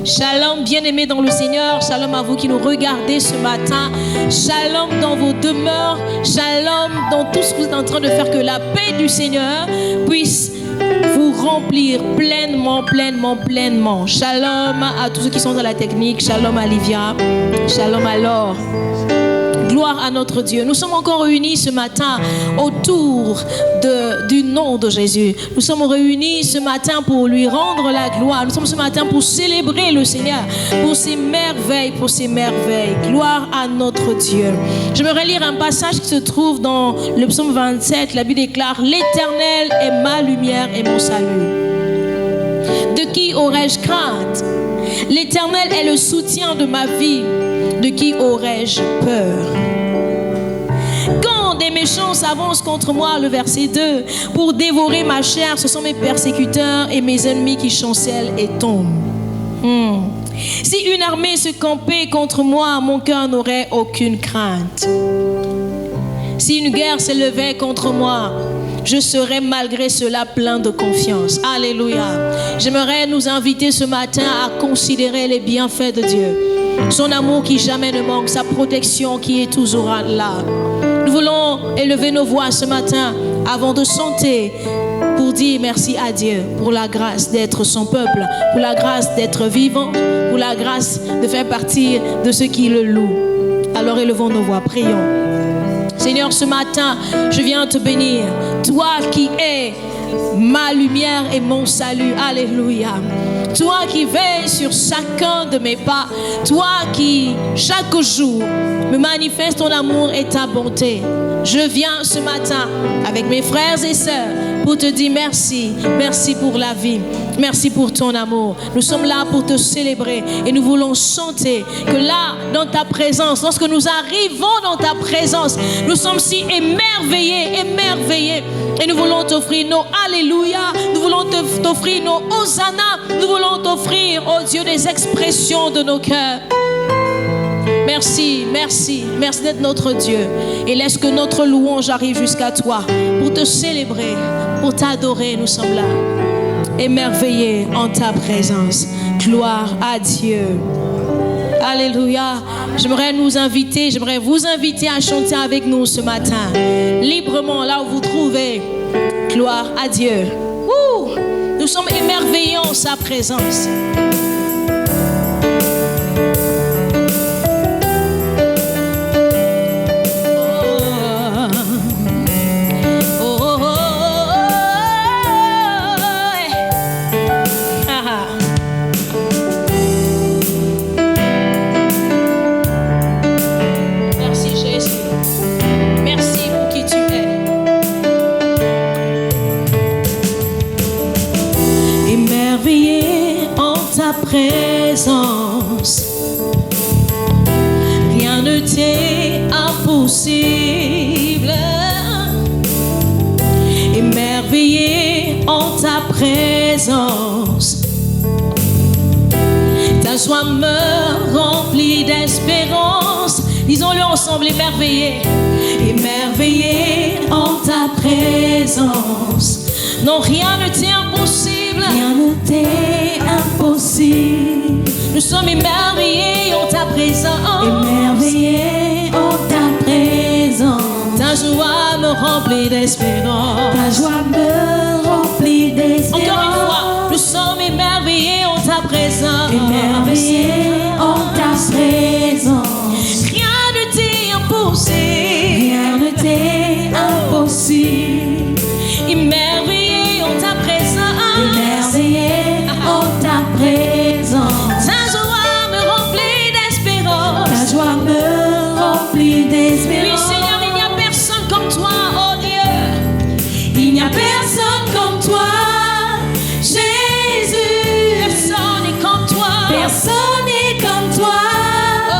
Shalom, bien-aimés dans le Seigneur. Shalom à vous qui nous regardez ce matin. Shalom dans vos demeures. Shalom dans tout ce que vous êtes en train de faire. Que la paix du Seigneur puisse vous remplir pleinement, pleinement, pleinement. Shalom à tous ceux qui sont dans la technique. Shalom à Livia. Shalom à Laure. Gloire à notre Dieu. Nous sommes encore réunis ce matin autour du nom de Jésus. Nous sommes réunis ce matin pour lui rendre la gloire. Nous sommes ce matin pour célébrer le Seigneur, pour ses merveilles, pour ses merveilles. Gloire à notre Dieu. J'aimerais lire un passage qui se trouve dans le psaume 27. La Bible déclare: l'Éternel est ma lumière et mon salut. De qui aurais-je crainte? L'Éternel est le soutien de ma vie. De qui aurais-je peur? Quand des méchants s'avancent contre moi, le verset 2, pour dévorer ma chair, ce sont mes persécuteurs et mes ennemis qui chancellent et tombent. Si une armée se campait contre moi, mon cœur n'aurait aucune crainte. Si une guerre s'élevait contre moi, je serai malgré cela plein de confiance. Alléluia. J'aimerais nous inviter ce matin à considérer les bienfaits de Dieu. Son amour qui jamais ne manque, sa protection qui est toujours là. Nous voulons élever nos voix ce matin avant de chanter pour dire merci à Dieu pour la grâce d'être son peuple, pour la grâce d'être vivant, pour la grâce de faire partie de ceux qui le louent. Alors élevons nos voix, prions. Seigneur, ce matin, je viens te bénir. Toi qui es ma lumière et mon salut. Alléluia. Toi qui veilles sur chacun de mes pas. Toi qui, chaque jour, me manifeste ton amour et ta bonté. Je viens ce matin avec mes frères et sœurs pour te dire merci. Merci pour la vie. Merci pour ton amour. Nous sommes là pour te célébrer et nous voulons chanter que là, dans ta présence, lorsque nous arrivons dans ta présence, nous sommes si émerveillés, émerveillés. Et nous voulons t'offrir nos Alléluia. Nous voulons t'offrir nos Hosanna. Nous voulons t'offrir, oh Dieu, des expressions de nos cœurs. Merci, merci, merci d'être notre Dieu. Et laisse que notre louange arrive jusqu'à toi pour te célébrer, pour t'adorer. Nous sommes là, émerveillés en ta présence. Gloire à Dieu. Alléluia. J'aimerais vous inviter à chanter avec nous ce matin, librement là où vous trouvez. Gloire à Dieu. Nous sommes émerveillés en sa présence. Présence, rien ne t'est impossible. Émerveillé en ta présence, ta joie me remplit d'espérance. Disons-le ensemble, émerveillé, émerveillé en ta présence. Non, rien ne t'est impossible. Rien ne t'est impossible. Nous sommes émerveillés en ta présence. Émerveillés en ta présence. Ta joie me remplit d'espérance. Ta joie me remplit d'espérance. Encore une fois, nous sommes émerveillés en ta présence. Émerveillés en ta présence. Rien ne t'est impossible. Rien ne t'est impossible. Émerveillé en ta présence. Émerveillé en ta présence. Ta joie me remplit d'espérance. Ta joie me remplit d'espérance. Oui, Seigneur, il n'y a personne comme toi, oh Dieu. Il n'y a personne comme toi, Jésus. Personne n'est comme toi. Personne n'est comme toi. Oh,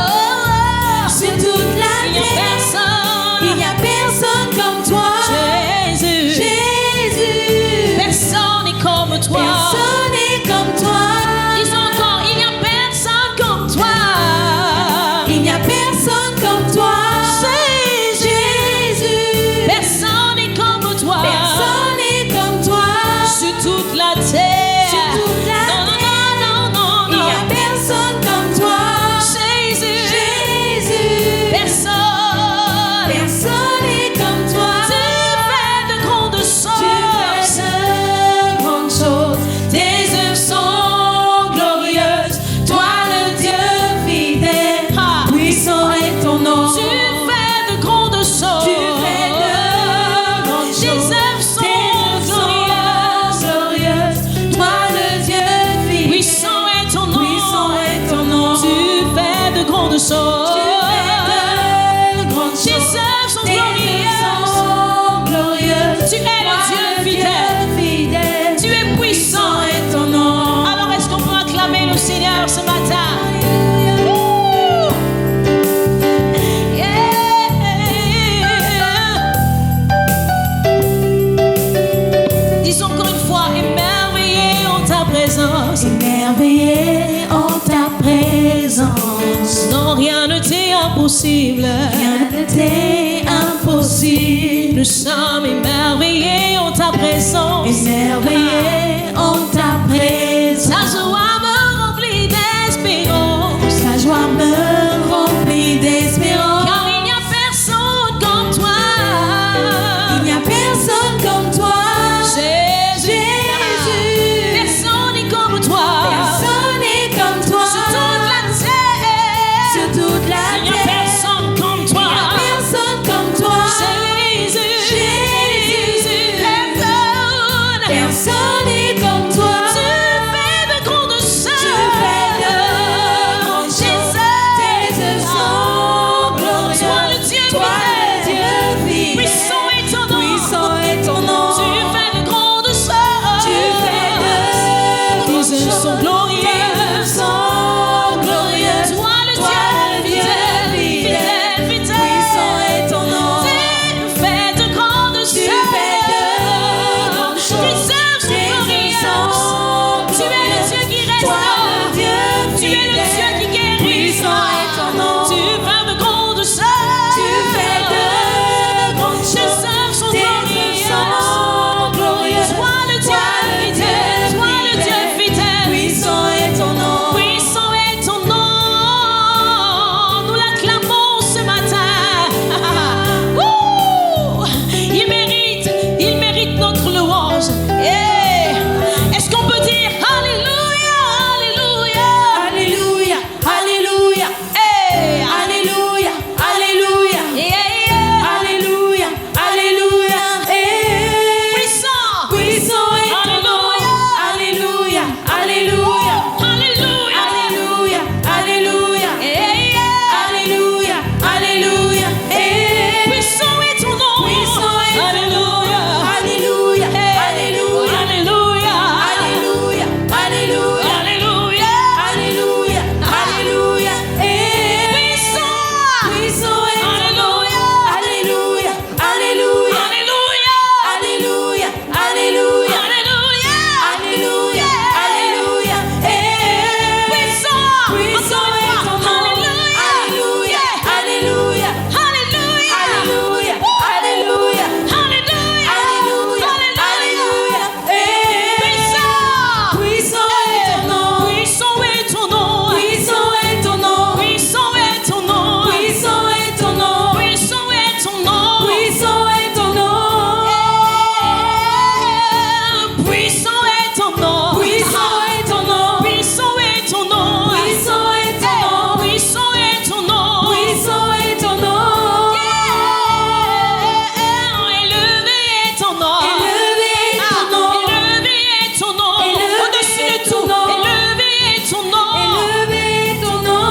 présence. Non, rien ne t'est impossible. Rien ne t'est impossible. Nous sommes émerveillés en ta présence. Émerveillés en ta présence. Ta joie me remplit d'espérance. Ta joie me remplit d'espérance. Car il n'y a personne comme toi. Il n'y a personne comme toi. Jésus. Personne n'est comme toi. Personne n'est comme toi. Sur toute la terre. Sur toute la Il n'y a terre. personne comme toi. Personne comme toi. Jésus. Jésus. Personne. Personne n'est comme toi. Tu fais de grandes choses. Tu fais de grandes choses. Tes œuvres sont glorieuses. Toi le Dieu fidèle. Puissant est ton nom. Puissant est ton nom. Tu fais de grandes choses. Tu fais de Tes grandes œuvres choses. sont glorieuses. Tes œuvres sont glorieuses. Toi le Toi Dieu fidèle. Puissant est ton nom. Tu fais de grandes choses. Tu fais de grandes choses. Tes œuvres sont Tes glorieuses. œuvres Tu es le Dieu qui Toi restaure. le Dieu Tu es le Dieu fidèle. qui guérit. Puissant est ton nom. Tu fais de grandes choses. Tu fais de grandes Tes choses. œuvres sont Tes œuvres sont glorieuses. Toi le Dieu fidèle. Toi le Dieu fidèle. Puissant est ton nom. Puissant est ton nom. Nous l'acclamons ce matin. Ouh! Il mérite notre louange. Yeah! Est-ce qu'on peut dire Alléluia, Alléluia? Alléluia, Alléluia, Hey! Alléluia, Alléluia, Yeah, yeah! Alléluia, Alléluia. Puissant! Puissant est ton nom. Alléluia, Alléluia, Alléluia! Alléluia, Alléluia, Yeah, yeah! Alléluia, Alléluia. Puissant est ton nom. Puissant est ton nom. Alléluia. Alléluia, Alléluia, Alléluia. Alléluia, Alléluia, Alléluia. Alléluia, Alléluia. Puissant. Puissant est ton nom. Alléluia. Alléluia, Alléluia, Alléluia. Alléluia, Alléluia, Alléluia. Alléluia, Alléluia. Puissant. Puissant Encore une est ton fois. nom. Alléluia. Alléluia, Alléluia, Alléluia. Alléluia, Alléluia, Alléluia. Alléluia, Alléluia. Puissant. Puissant est ton nom. Puissant est ton nom. Puissant est ton nom. Puissant est ton nom. Puissant est ton nom. Puissant est ton nom. Puissant est ton nom. Puissant est ton nom. Puissant est ton nom. Puissant est ton nom. Puissant est ton nom. Puissant est ton nom. Puissant est ton nom. Élevé est ton nom. Élevé est ton nom. Élevé est ton nom. Élevé Au-dessus est de ton tout. nom. Élevé est ton nom. Élevé est ton nom.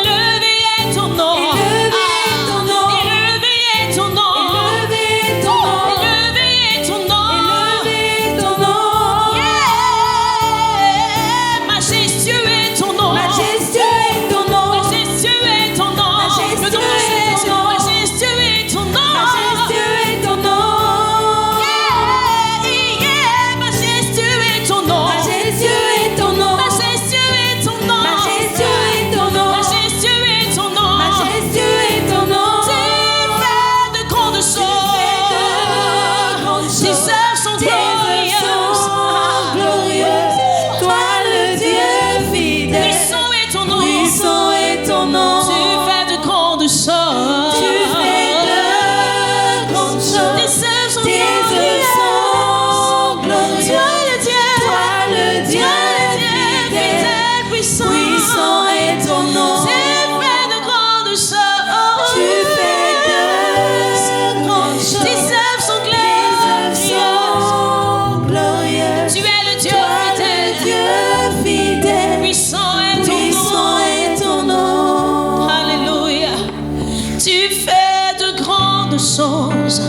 Élevé est ton nom. Élevé est ton nom. Élevé est ton nom. Élevé est ton nom. Élevé est ton nom. Élevé est ton nom. Majestueux est ton nom. Majestueux est ton nom. Majestueux est ton nom. Majestueux Le nom de est Jésus. ton nom. Majestueux est ton nom. Majestueux est ton nom. Majestueux est ton nom. Majestueux est ton nom. Majestueux est ton nom. Majestueux est ton nom. Majestueux est ton nom. Majestueux est ton nom. Tu fais de grandes choses. Tes œuvres sont Tes œuvres sont glorieuses. Toi le Dieu fidèle. Puissant est ton nom. Puissant est ton nom. Tu fais de grandes choses. Tu fais de grandes choses. Tes œuvres sont Tes œuvres sont glorieuses. Toi le Dieu. Toi le Dieu fidèle. Puissant. Puissant est ton nom. Tu fais de grandes choses. Tu fais de grandes choses. Tes œuvres sont Tes œuvres sont glorieuses. Tu es le Dieu Toi le fidèle. Dieu fidèle. Puissant est ton Puissant nom. est ton nom. Alléluia. Tu fais de grandes choses.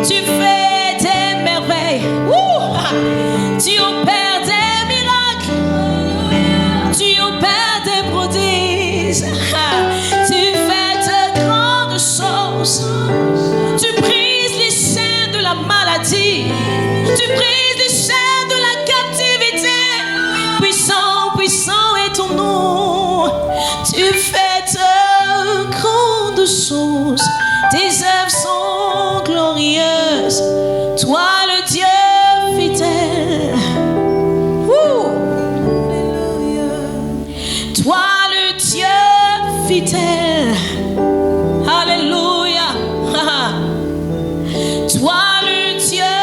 Tu fais des merveilles. Tu opères des miracles. Tu opères des prodiges. Tu fais de grandes choses. Tu brises les chaînes de la maladie. Tu brises les chaînes de la captivité. Puissant choses. Tes œuvres sont glorieuses. Toi le Dieu fidèle. Toi le Dieu fidèle. Alléluia. Toi le Dieu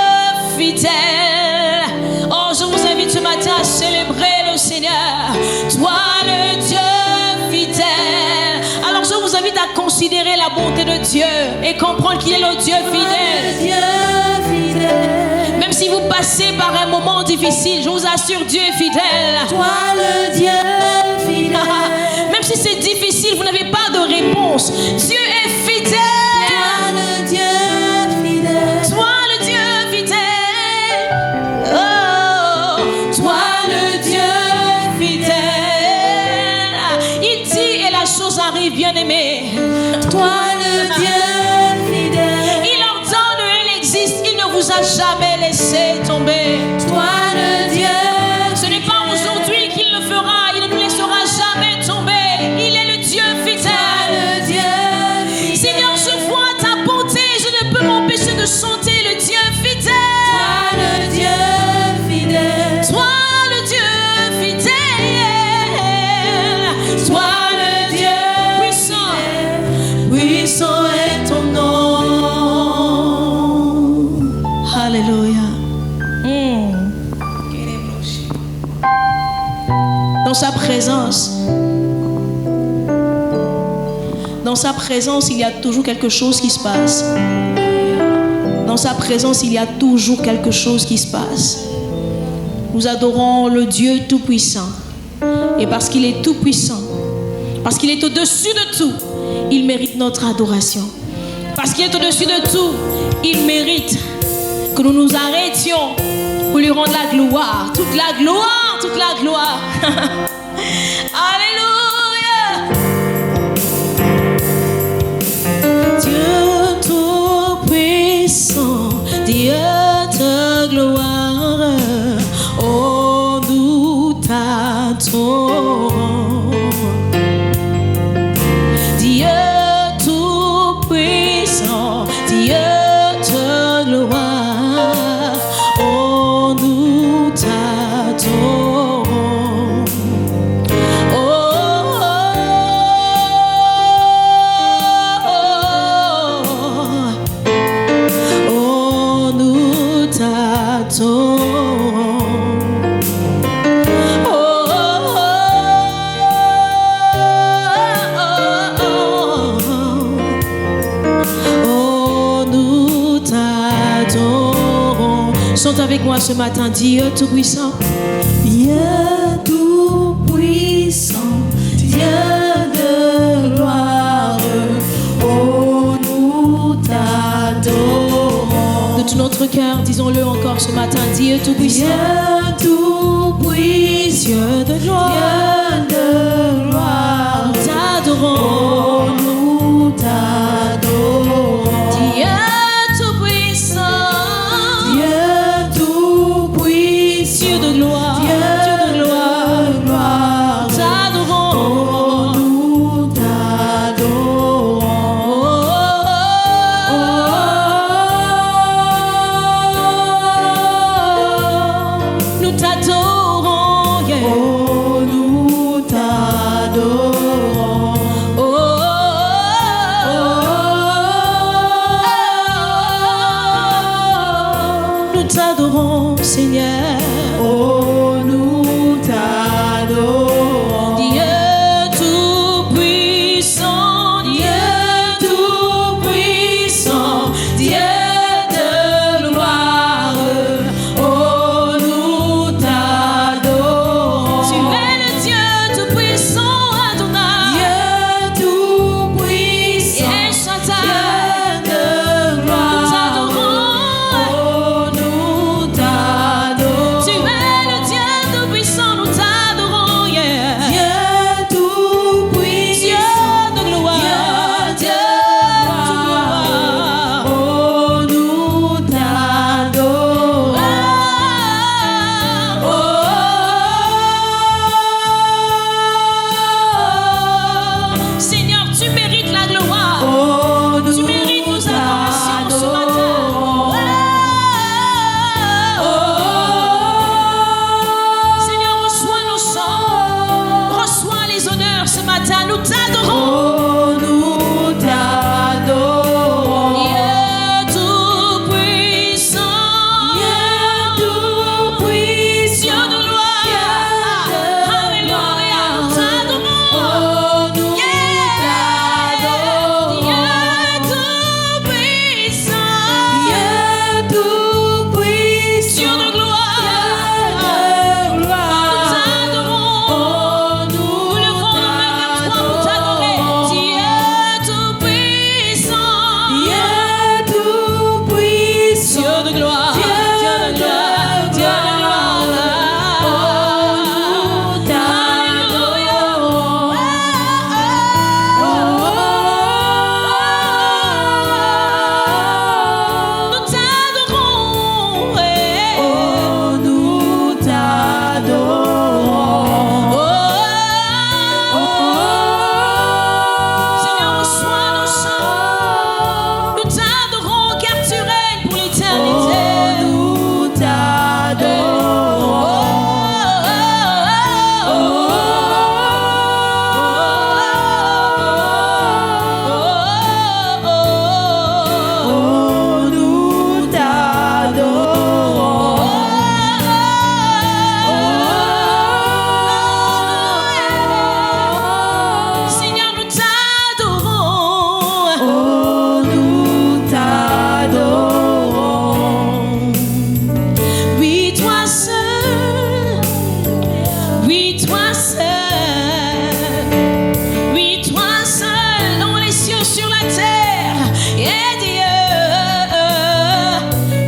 fidèle. Oh, je vous invite ce matin à célébrer le Seigneur. Toi le Dieu fidèle. Alors je vous invite à considérer la bonté de Dieu et comprendre qu'il est le Dieu fidèle. Même si vous passez par un moment difficile, je vous assure, Dieu est fidèle. Toi le Dieu fidèle. Même si c'est difficile, vous n'avez pas de réponse. Dieu est fidèle. Toi le Dieu fidèle. Toi le Dieu fidèle. Oh, toi le Dieu fidèle. Il dit et la chose arrive, bien-aimé. Toi le Dieu fidèle. Il ordonne et il existe. Il ne vous a jamais laissé tomber. Toi le Dieu. Ce n'est pas aujourd'hui qu'il le fera. Il ne nous laissera jamais tomber. Il est le Dieu fidèle. Le Dieu fidèle. Seigneur, je vois ta bonté. Je ne peux m'empêcher de chanter le Dieu fidèle. Toi le Dieu fidèle. Toi le Dieu fidèle. Toi le Dieu puissant. Puissant est ton nom. Alléluia. Dans sa présence, il y a toujours quelque chose qui se passe. Dans sa présence, il y a toujours quelque chose qui se passe. Nous adorons le Dieu Tout-Puissant. Et parce qu'il est Tout-Puissant, parce qu'il est au-dessus de tout, il mérite notre adoration. Parce qu'il est au-dessus de tout, il mérite que nous nous arrêtions pour lui rendre la gloire. Toute la gloire, toute la gloire. Alléluia. Dieu Tout-Puissant, Dieu de gloire, oh nous t'adorons. Dieu Tout-Puissant, Dieu de gloire, oh nous t'adorons. Chante avec moi ce matin, Dieu Tout-Puissant. Dieu Tout-Puissant, Dieu de gloire, oh nous t'adorons. De tout notre cœur, disons-le encore ce matin, Dieu Tout-Puissant. Dieu Tout-Puissant, Dieu de gloire, Dieu de gloire, nous t'adorons. oh nous t'adorons. Dieu Tout-Puissant, Dieu Tout-Puissant, Dieu de gloire, Dieu de gloire, nous t'adorons. oh nous t'adorons. Nous t'adorons, yeah. Oh, nous t'adorons. Oh, nous t'adorons, Seigneur. Oh, nous t'adorons. Dieu Tout-Puissant, Dieu Tout-Puissant, Dieu de gloire, oh nous t'adorons. Tu es le Dieu Tout-Puissant, Adonai. Dieu Tout-Puissant, El Shaddai. Dieu de gloire, Nous t'adorons. oh nous t'adorons. est Dieu.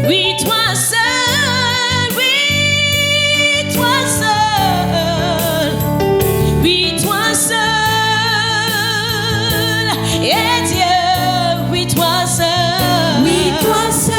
Oui, toi seul, oui, toi seul, oui, toi seul est Dieu. Oui, toi seul, Oui, toi seul,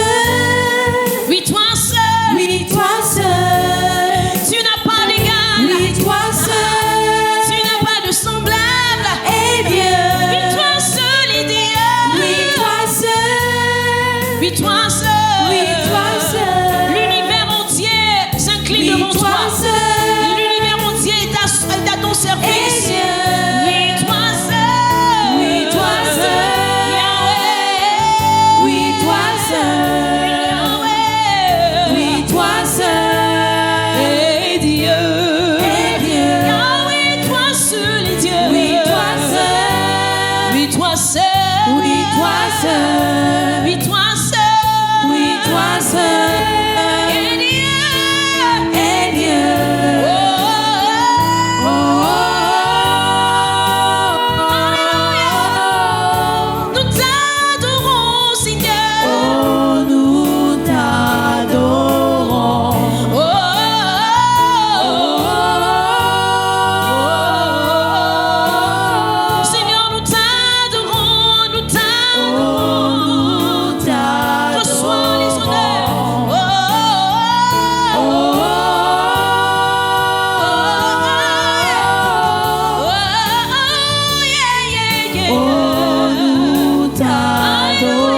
oui, toi seul, oui, toi seul, tu n'as pas d'égal, oui, toi seul, tu n'as pas de semblable. et Dieu. Oui, toi seul est Dieu. Oui, toi seul, Oui, toi seul. oui, toi seul, L'univers entier s'incline oui, devant toi toi. seul, L'univers entier est à ton et service. Dieu. Oui, toi seul. Oui, toi seul, Yahweh. oui, toi seul, Yahweh. oui, toi seul, Et Dieu. et Dieu. Yahweh, toi seul est Dieu. Oui, toi seul, Oui, toi seul. oui, toi seul, Oui, toi seul. oui, toi seul, Et Dieu. et Dieu. Oh, Oh, oh, oh, nous t'adorons, Seigneur. oh, nous t'adorons. Oh, Seigneur, nous t'adorons, nous t'adorons. Reçois les honneurs. Oh, Nous t'adorons.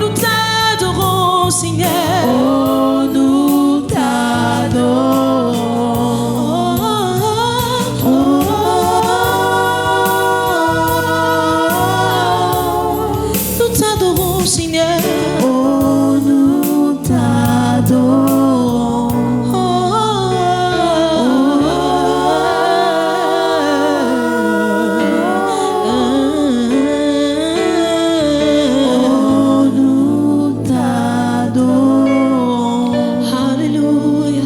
Nous t'adorons, Seigneur. Oh, nous t'adorons. Nous t'adorons, Seigneur. Oh, nous t'adorons. Oh, nous t'adorons. Alléluia.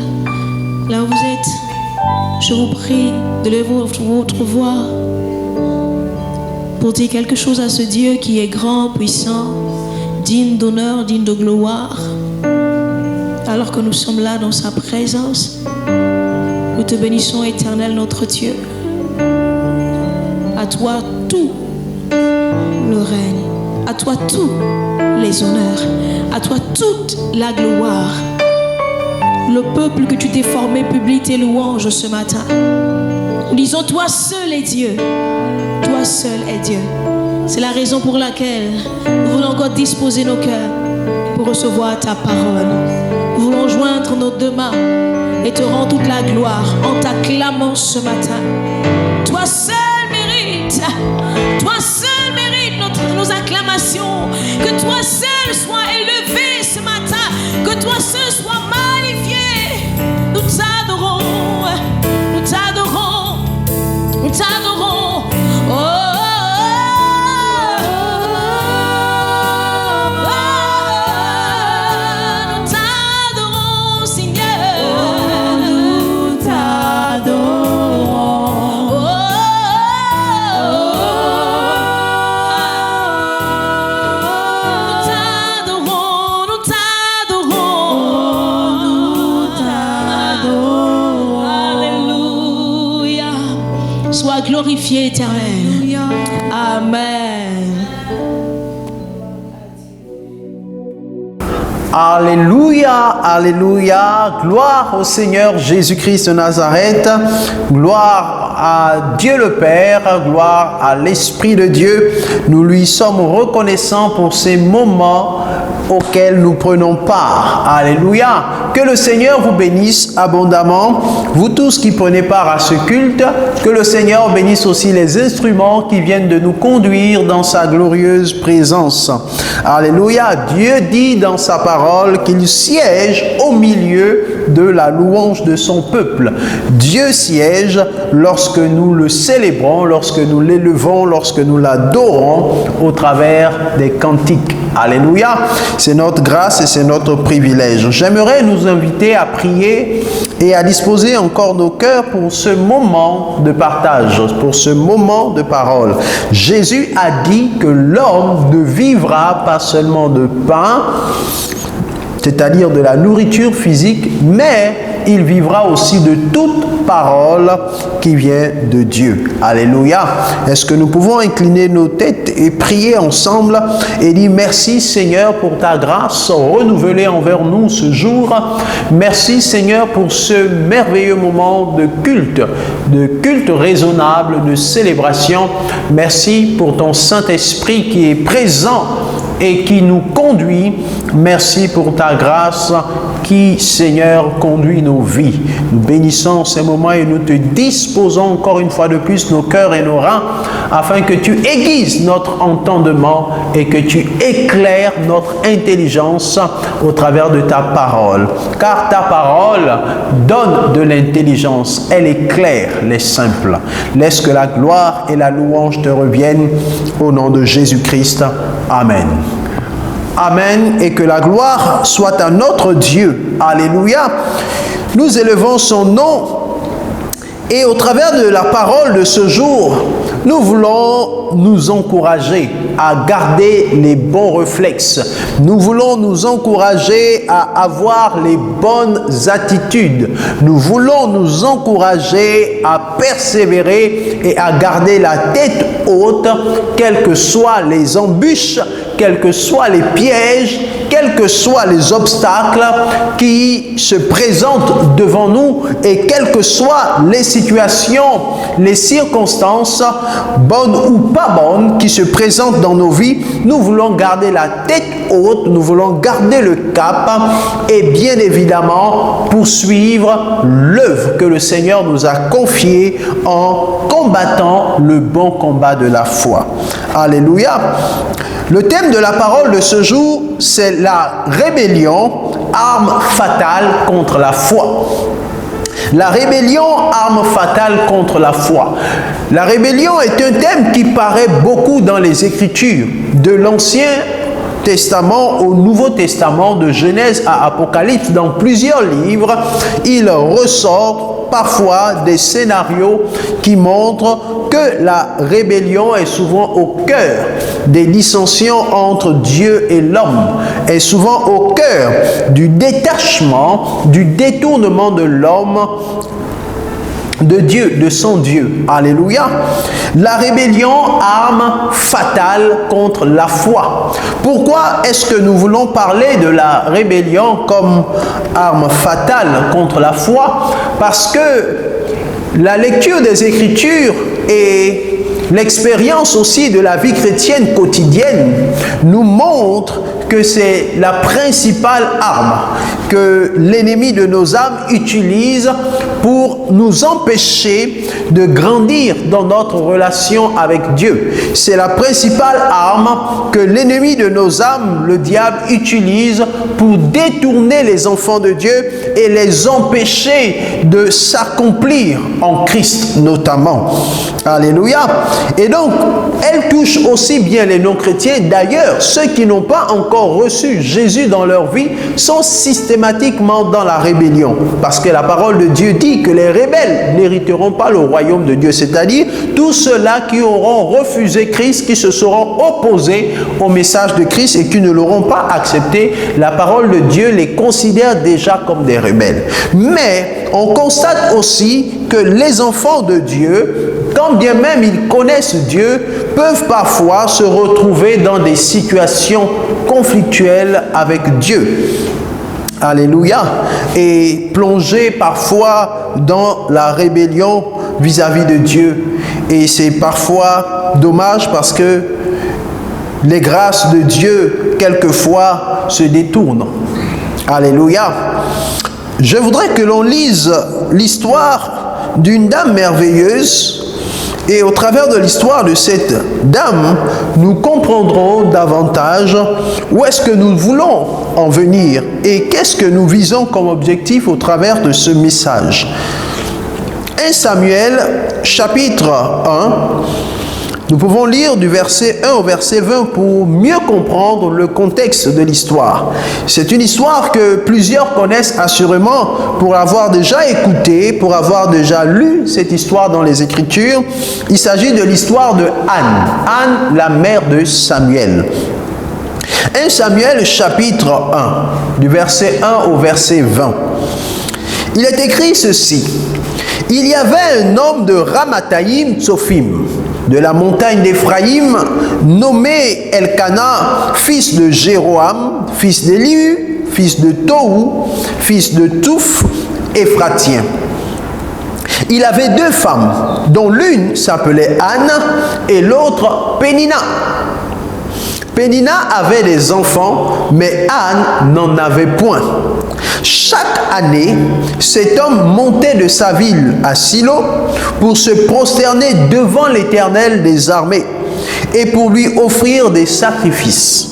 Là où vous êtes, je vous prie de lever votre voix pour dire quelque chose à ce Dieu qui est grand, puissant, digne d'honneur, digne de gloire. Alors que nous sommes là dans sa présence, nous te bénissons, Éternel, notre Dieu. À toi tout le règne, à toi tous les honneurs, à toi toute la gloire. Le peuple que tu t'es formé publie tes louanges ce matin. Nous disons, toi seul est Dieu. Toi seul est Dieu. C'est la raison pour laquelle nous voulons encore disposer nos cœurs pour recevoir ta parole. Nous voulons joindre nos deux mains et te rendre toute la gloire en t'acclamant ce matin. Toi seul mérite, toi seul mérite nos acclamations. Que toi seul sois élevé ce matin, que toi seul sois magnifié. Nous t'adorons, nous t'adorons, nous t'adorons. Oh, nous t'adorons, Seigneur. Nous t'adorons. Nous t'adorons. Alléluia. Sois glorifié, Éternel. Amen. Alléluia, alléluia, gloire au Seigneur Jésus-Christ de Nazareth, gloire à Dieu le Père, gloire à l'Esprit de Dieu. Nous lui sommes reconnaissants pour ces moments auxquels nous prenons part. Alléluia. Que le Seigneur vous bénisse abondamment, vous tous qui prenez part à ce culte. Que le Seigneur bénisse aussi les instruments qui viennent de nous conduire dans sa glorieuse présence. Alléluia. Dieu dit dans sa parole qu'il siège au milieu de la louange de son peuple. Dieu siège lorsque nous le célébrons, lorsque nous l'élevons, lorsque nous l'adorons au travers des cantiques. Alléluia. C'est notre grâce et c'est notre privilège. J'aimerais nous inviter à prier et à disposer encore nos cœurs pour ce moment de partage, pour ce moment de parole. Jésus a dit que l'homme ne vivra pas seulement de pain, c'est-à-dire de la nourriture physique, mais il vivra aussi de toute parole qui vient de Dieu. Alléluia. Est-ce que nous pouvons incliner nos têtes et prier ensemble et dire merci Seigneur pour ta grâce renouvelée envers nous ce jour. Merci Seigneur pour ce merveilleux moment de culte raisonnable, de célébration. Merci pour ton Saint-Esprit qui est présent et qui nous conduit. Merci pour ta grâce qui, Seigneur, conduit nos vies. Nous bénissons ces moments et nous te disposons encore une fois de plus nos cœurs et nos reins afin que tu aiguises notre entendement et que tu éclaires notre intelligence au travers de ta parole. Car ta parole donne de l'intelligence. Elle éclaire les simples. Laisse que la gloire et la louange te reviennent au nom de Jésus-Christ. Amen. Amen, et que la gloire soit à notre Dieu. Alléluia. Nous élevons son nom et au travers de la parole de ce jour, nous voulons nous encourager à garder les bons réflexes. Nous voulons nous encourager à avoir les bonnes attitudes. Nous voulons nous encourager à persévérer et à garder la tête haute, quelles que soient les embûches, quels que soient les pièges, quels que soient les obstacles qui se présentent devant nous et quelles que soient les situations, les circonstances, bonnes ou pas bonnes, qui se présentent dans nos vies, nous voulons garder la tête haute, nous voulons garder le cap et bien évidemment poursuivre l'œuvre que le Seigneur nous a confiée en combattant le bon combat de la foi. Alléluia. Le thème de la parole de ce jour, c'est la rébellion, arme fatale contre la foi. La rébellion, arme fatale contre la foi. La rébellion est un thème qui paraît beaucoup dans les Écritures, de l'Ancien Testament au Nouveau Testament, de Genèse à Apocalypse. Dans plusieurs livres, il ressort parfois des scénarios qui montrent que la rébellion est souvent au cœur des dissensions entre Dieu et l'homme, est souvent au cœur du détachement, du détournement de l'homme de Dieu, de son Dieu. Alléluia. La rébellion, arme fatale contre la foi. Pourquoi est-ce que nous voulons parler de la rébellion comme arme fatale contre la foi? Parce que la lecture des Écritures et l'expérience aussi de la vie chrétienne quotidienne nous montre que c'est la principale arme que l'ennemi de nos âmes utilise pour nous empêcher de grandir dans notre relation avec Dieu. C'est la principale arme que l'ennemi de nos âmes, le diable, utilise pour détourner les enfants de Dieu et les empêcher de s'accomplir en Christ notamment. Alléluia. Et donc, elle touche aussi bien les non-chrétiens. D'ailleurs, ceux qui n'ont pas encore reçu Jésus dans leur vie sont systématiquement dans la rébellion. Parce que la parole de Dieu dit que les rebelles n'hériteront pas le royaume de Dieu. C'est-à-dire tous ceux-là qui auront refusé Christ, qui se seront opposés au message de Christ et qui ne l'auront pas accepté, la parole de Dieu les considère déjà comme des rebelles. Mais on constate aussi que les enfants de Dieu, quand bien même ils connaissent Dieu, peuvent parfois se retrouver dans des situations conflictuelles avec Dieu. Alléluia. Et plonger parfois dans la rébellion vis-à-vis de Dieu. Et c'est parfois dommage parce que les grâces de Dieu, quelquefois, se détournent. Alléluia. Je voudrais que l'on lise l'histoire d'une dame merveilleuse. Et au travers de l'histoire de cette dame, nous comprendrons davantage où est-ce que nous voulons en venir et qu'est-ce que nous visons comme objectif au travers de ce message. 1 Samuel, chapitre Nous pouvons lire du verset 1 au verset 20 pour mieux comprendre le contexte de l'histoire. C'est une histoire que plusieurs connaissent assurément pour avoir déjà écouté, pour avoir déjà lu cette histoire dans les Écritures. Il s'agit de l'histoire de Anne. Anne, la mère de Samuel. 1 Samuel chapitre 1, du verset 1 au verset 20. Il est écrit ceci. Il y avait un homme de Ramathaïm Tsophim, de la montagne d'Éphraïm, nommé Elkana, fils de Jéroam, fils d'Élihu, fils de Tohu, fils de Touf, Éphratien. Il avait deux femmes, dont l'une s'appelait Anne et l'autre Pénina. Pénina avait des enfants, mais Anne n'en avait point. Chaque année, cet homme montait de sa ville à Silo pour se prosterner devant l'Éternel des armées et pour lui offrir des sacrifices.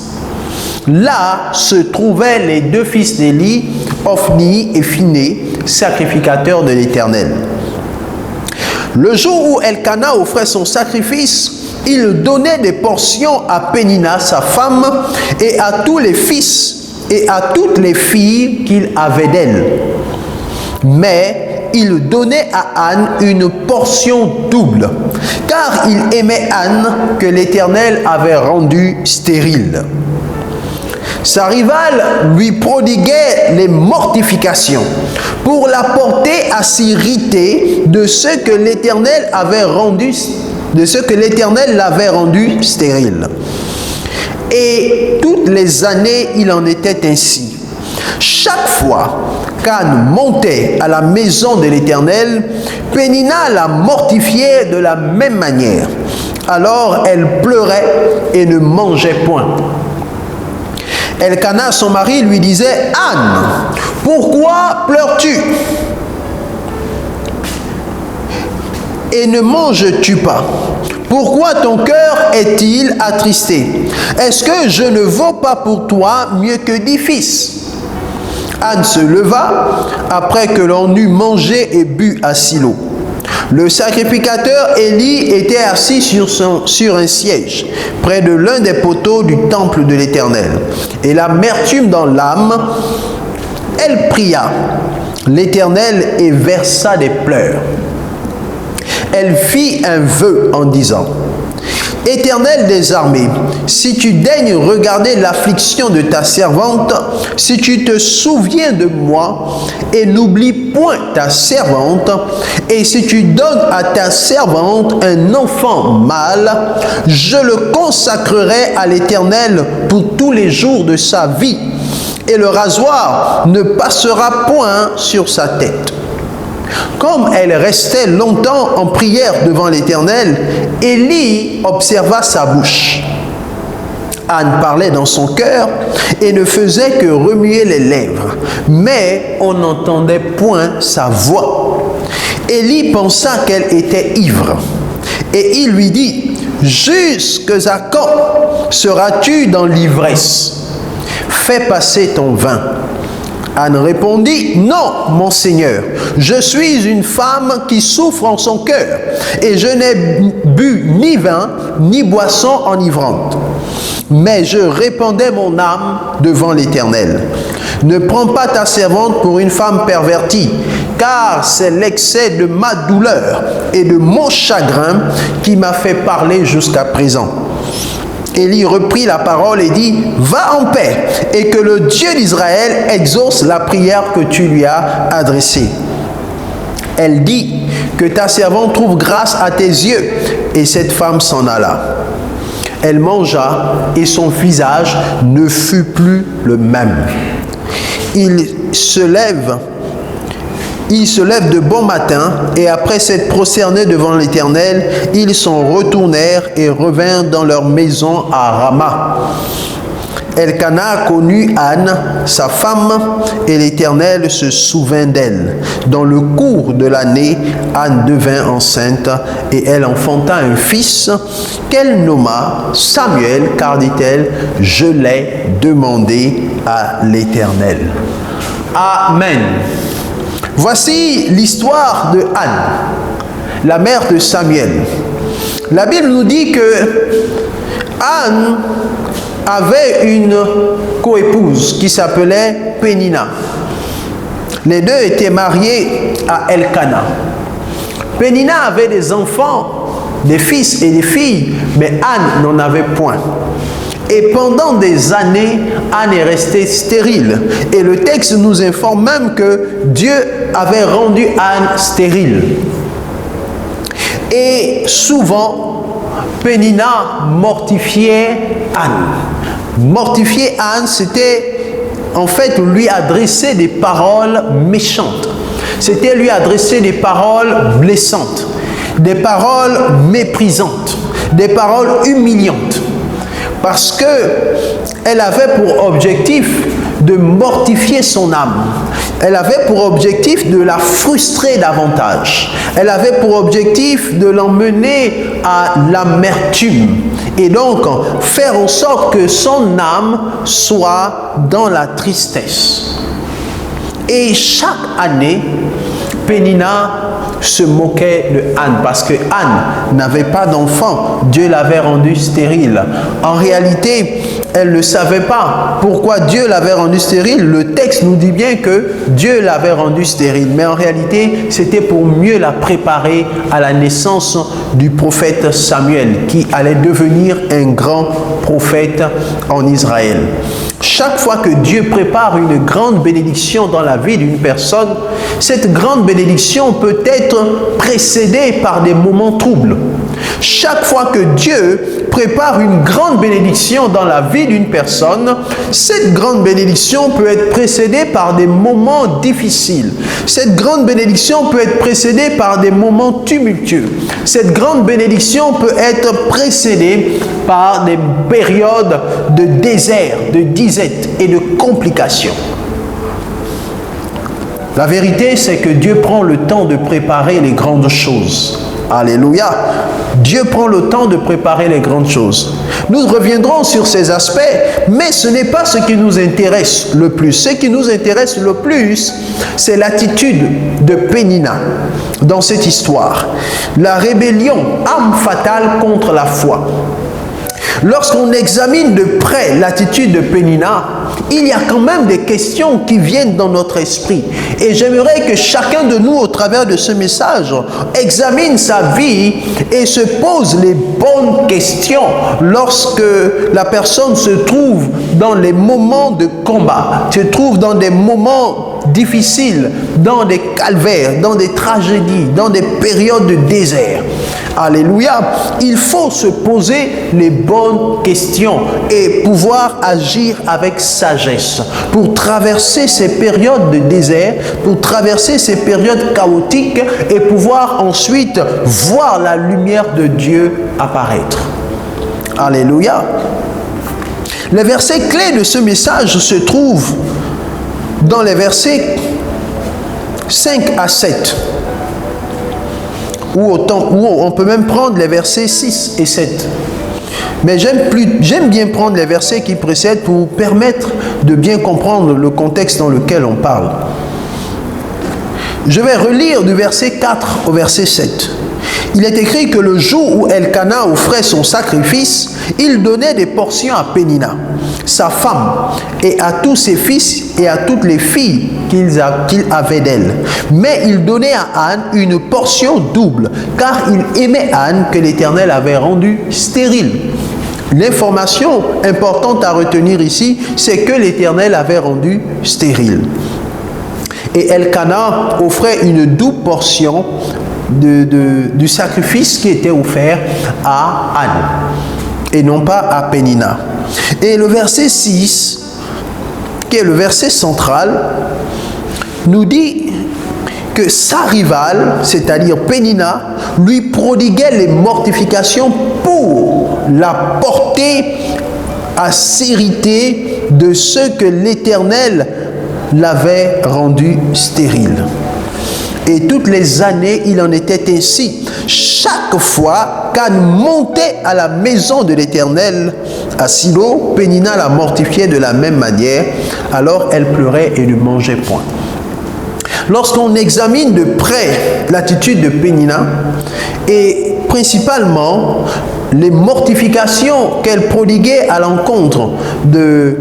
Là se trouvaient les deux fils d'Éli, Ophni et Phiné, sacrificateurs de l'Éternel. Le jour où Elkana offrait son sacrifice, il donnait des portions à Pénina, sa femme, et à tous les fils et à toutes les filles qu'il avait d'elle. Mais il donnait à Anne une portion double, car il aimait Anne que l'Éternel avait rendue stérile. Sa rivale lui prodiguait les mortifications pour la porter à s'irriter de ce que l'Éternel avait rendu l'avait rendu stérile. Et toutes les années, il en était ainsi. Chaque fois qu'Anne montait à la maison de l'Éternel, Pénina la mortifiait de la même manière. Alors elle pleurait et ne mangeait point. Elkana, son mari, lui disait: Anne, pourquoi pleures-tu? Et ne manges-tu pas? Pourquoi ton cœur est-il attristé? Est-ce que je ne vaux pas pour toi mieux que 10 fils? Anne se leva après que l'on eut mangé et bu à Silo. Le sacrificateur Élie était assis sur un siège, près de l'un des poteaux du temple de l'Éternel. Et l'amertume dans l'âme, elle pria l'Éternel et versa des pleurs. Elle fit un vœu en disant: Éternel des armées, si tu daignes regarder l'affliction de ta servante, si tu te souviens de moi et n'oublie point ta servante, et si tu donnes à ta servante un enfant mâle, je le consacrerai à l'Éternel pour tous les jours de sa vie, et le rasoir ne passera point sur sa tête. Comme elle restait longtemps en prière devant l'Éternel, Élie observa sa bouche. Anne parlait dans son cœur et ne faisait que remuer les lèvres, mais on n'entendait point sa voix. Élie pensa qu'elle était ivre, et il lui dit: Jusque à quand seras-tu dans l'ivresse? Fais passer ton vin. Anne répondit: Non, mon Seigneur, je suis une femme qui souffre en son cœur, et je n'ai bu ni vin, ni boisson enivrante. Mais je répandais mon âme devant l'Éternel. Ne prends pas ta servante pour une femme pervertie, car c'est l'excès de ma douleur et de mon chagrin qui m'a fait parler jusqu'à présent. Élie reprit la parole et dit: Va en paix, et que le Dieu d'Israël exauce la prière que tu lui as adressée. Elle dit: Que ta servante trouve grâce à tes yeux. Et cette femme s'en alla. Elle mangea, et son visage ne fut plus le même. Il se lève de bon matin, et après s'être prosternés devant l'Éternel, ils s'en retournèrent et revinrent dans leur maison à Rama. Elkana connut Anne, sa femme, et l'Éternel se souvint d'elle. Dans le cours de l'année, Anne devint enceinte, et elle enfanta un fils qu'elle nomma Samuel, car, dit-elle, je l'ai demandé à l'Éternel. Amen. Voici l'histoire de Anne, la mère de Samuel. la Bible nous dit que Anne avait une coépouse qui s'appelait Pénina. Les deux étaient mariés à Elkana. Pénina avait des enfants, des fils et des filles, mais Anne n'en avait point. Et pendant des années, Anne est restée stérile. Et le texte nous informe même que Dieu avait rendu Anne stérile. Et souvent, Pénina mortifiait Anne. Mortifier Anne, c'était en fait lui adresser des paroles méchantes. C'était lui adresser des paroles blessantes, des paroles méprisantes, des paroles humiliantes. Parce qu'elle avait pour objectif de mortifier son âme. Elle avait pour objectif de la frustrer davantage. Elle avait pour objectif de l'emmener à l'amertume. Et donc, faire en sorte que son âme soit dans la tristesse. Et chaque année, Pénina se moquait de Anne parce que Anne n'avait pas d'enfant. Dieu l'avait rendue stérile. En réalité, elle ne savait pas pourquoi Dieu l'avait rendue stérile. Le texte nous dit bien que Dieu l'avait rendue stérile. Mais en réalité, c'était pour mieux la préparer à la naissance du prophète Samuel, qui allait devenir un grand prophète en Israël. Chaque fois que Dieu prépare une grande bénédiction dans la vie d'une personne, cette grande bénédiction peut être précédée par des moments troubles. Chaque fois que Dieu prépare une grande bénédiction dans la vie d'une personne, cette grande bénédiction peut être précédée par des moments difficiles. Cette grande bénédiction peut être précédée par des moments tumultueux. Cette grande bénédiction peut être précédée par des périodes de désert, de disette et de complications. La vérité, c'est que Dieu prend le temps de préparer les grandes choses. Alléluia. Dieu prend le temps de préparer les grandes choses. Nous reviendrons sur ces aspects, mais ce n'est pas ce qui nous intéresse le plus. Ce qui nous intéresse le plus, c'est l'attitude de Pénina dans cette histoire. La rébellion, arme fatale contre la foi. Lorsqu'on examine de près l'attitude de Pénina, il y a quand même des questions qui viennent dans notre esprit. Et j'aimerais que chacun de nous, au travers de ce message, examine sa vie et se pose les bonnes questions lorsque la personne se trouve dans les moments de combat, se trouve dans des moments difficiles, dans des calvaires, dans des tragédies, dans des périodes de désert. Alléluia. Il faut se poser les bonnes questions et pouvoir agir avec sagesse pour traverser ces périodes de désert, pour traverser ces périodes chaotiques et pouvoir ensuite voir la lumière de Dieu apparaître. Alléluia. Les versets clés de ce message se trouvent dans les versets 5 à 7. Ou on peut même prendre les versets 6 et 7. Mais j'aime bien prendre les versets qui précèdent pour permettre de bien comprendre le contexte dans lequel on parle. Je vais relire du verset 4 au verset 7. Il est écrit que le jour où Elkana offrait son sacrifice, il donnait des portions à Pénina, sa femme, et à tous ses fils et à toutes les filles qu'il avait d'elle. Mais il donnait à Anne une portion double, car il aimait Anne que l'Éternel avait rendue stérile. L'information importante à retenir ici, c'est que l'Éternel avait rendu stérile. Et Elkana offrait une double portion du sacrifice qui était offert à Anne et non pas à Pénina. Et le verset 6, qui est le verset central, nous dit que sa rivale, c'est-à-dire Pénina, lui prodiguait les mortifications pour la porter à s'hériter de ce que l'Éternel l'avait rendu stérile. Et toutes les années, il en était ainsi. Chaque fois qu'Anne montait à la maison de l'Éternel, à Silo, Pénina la mortifiait de la même manière. Alors elle pleurait et ne mangeait point. lorsqu'on examine de près l'attitude de Pénina et principalement les mortifications qu'elle prodiguait à l'encontre de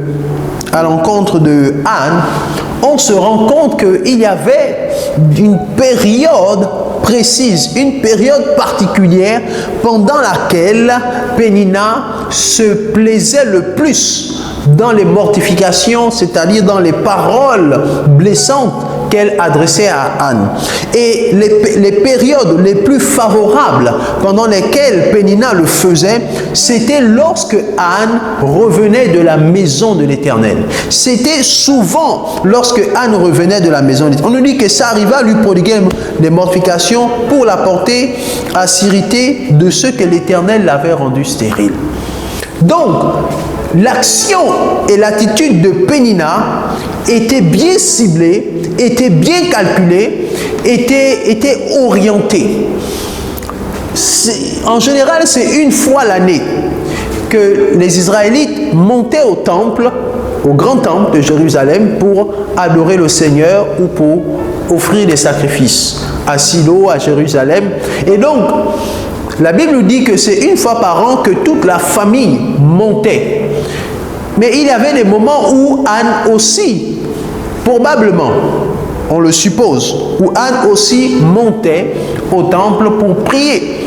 Anne, on se rend compte qu'il y avait une période précise, une période particulière pendant laquelle Pénina se plaisait le plus dans les mortifications, c'est-à-dire dans les paroles blessantes qu'elle adressait à Anne. Et les périodes les plus favorables pendant lesquelles Pénina le faisait, c'était lorsque Anne revenait de la maison de l'Éternel. C'était souvent lorsque Anne revenait de la maison de l'Éternel. On nous dit que ça arriva à lui prodiguer des mortifications pour la porter à s'irriter de ce que l'Éternel l'avait rendu stérile. Donc, l'action et l'attitude de Pénina étaient bien ciblées, étaient bien calculées, étaient orientées. En général, c'est une fois l'année que les Israélites montaient au temple, au grand temple de Jérusalem, pour adorer le Seigneur ou pour offrir des sacrifices à Silo, à Jérusalem. Et donc, la Bible nous dit que c'est une fois par an que toute la famille montait. Mais il y avait des moments où Anne aussi, probablement, on le suppose, où Anne aussi montait au temple pour prier.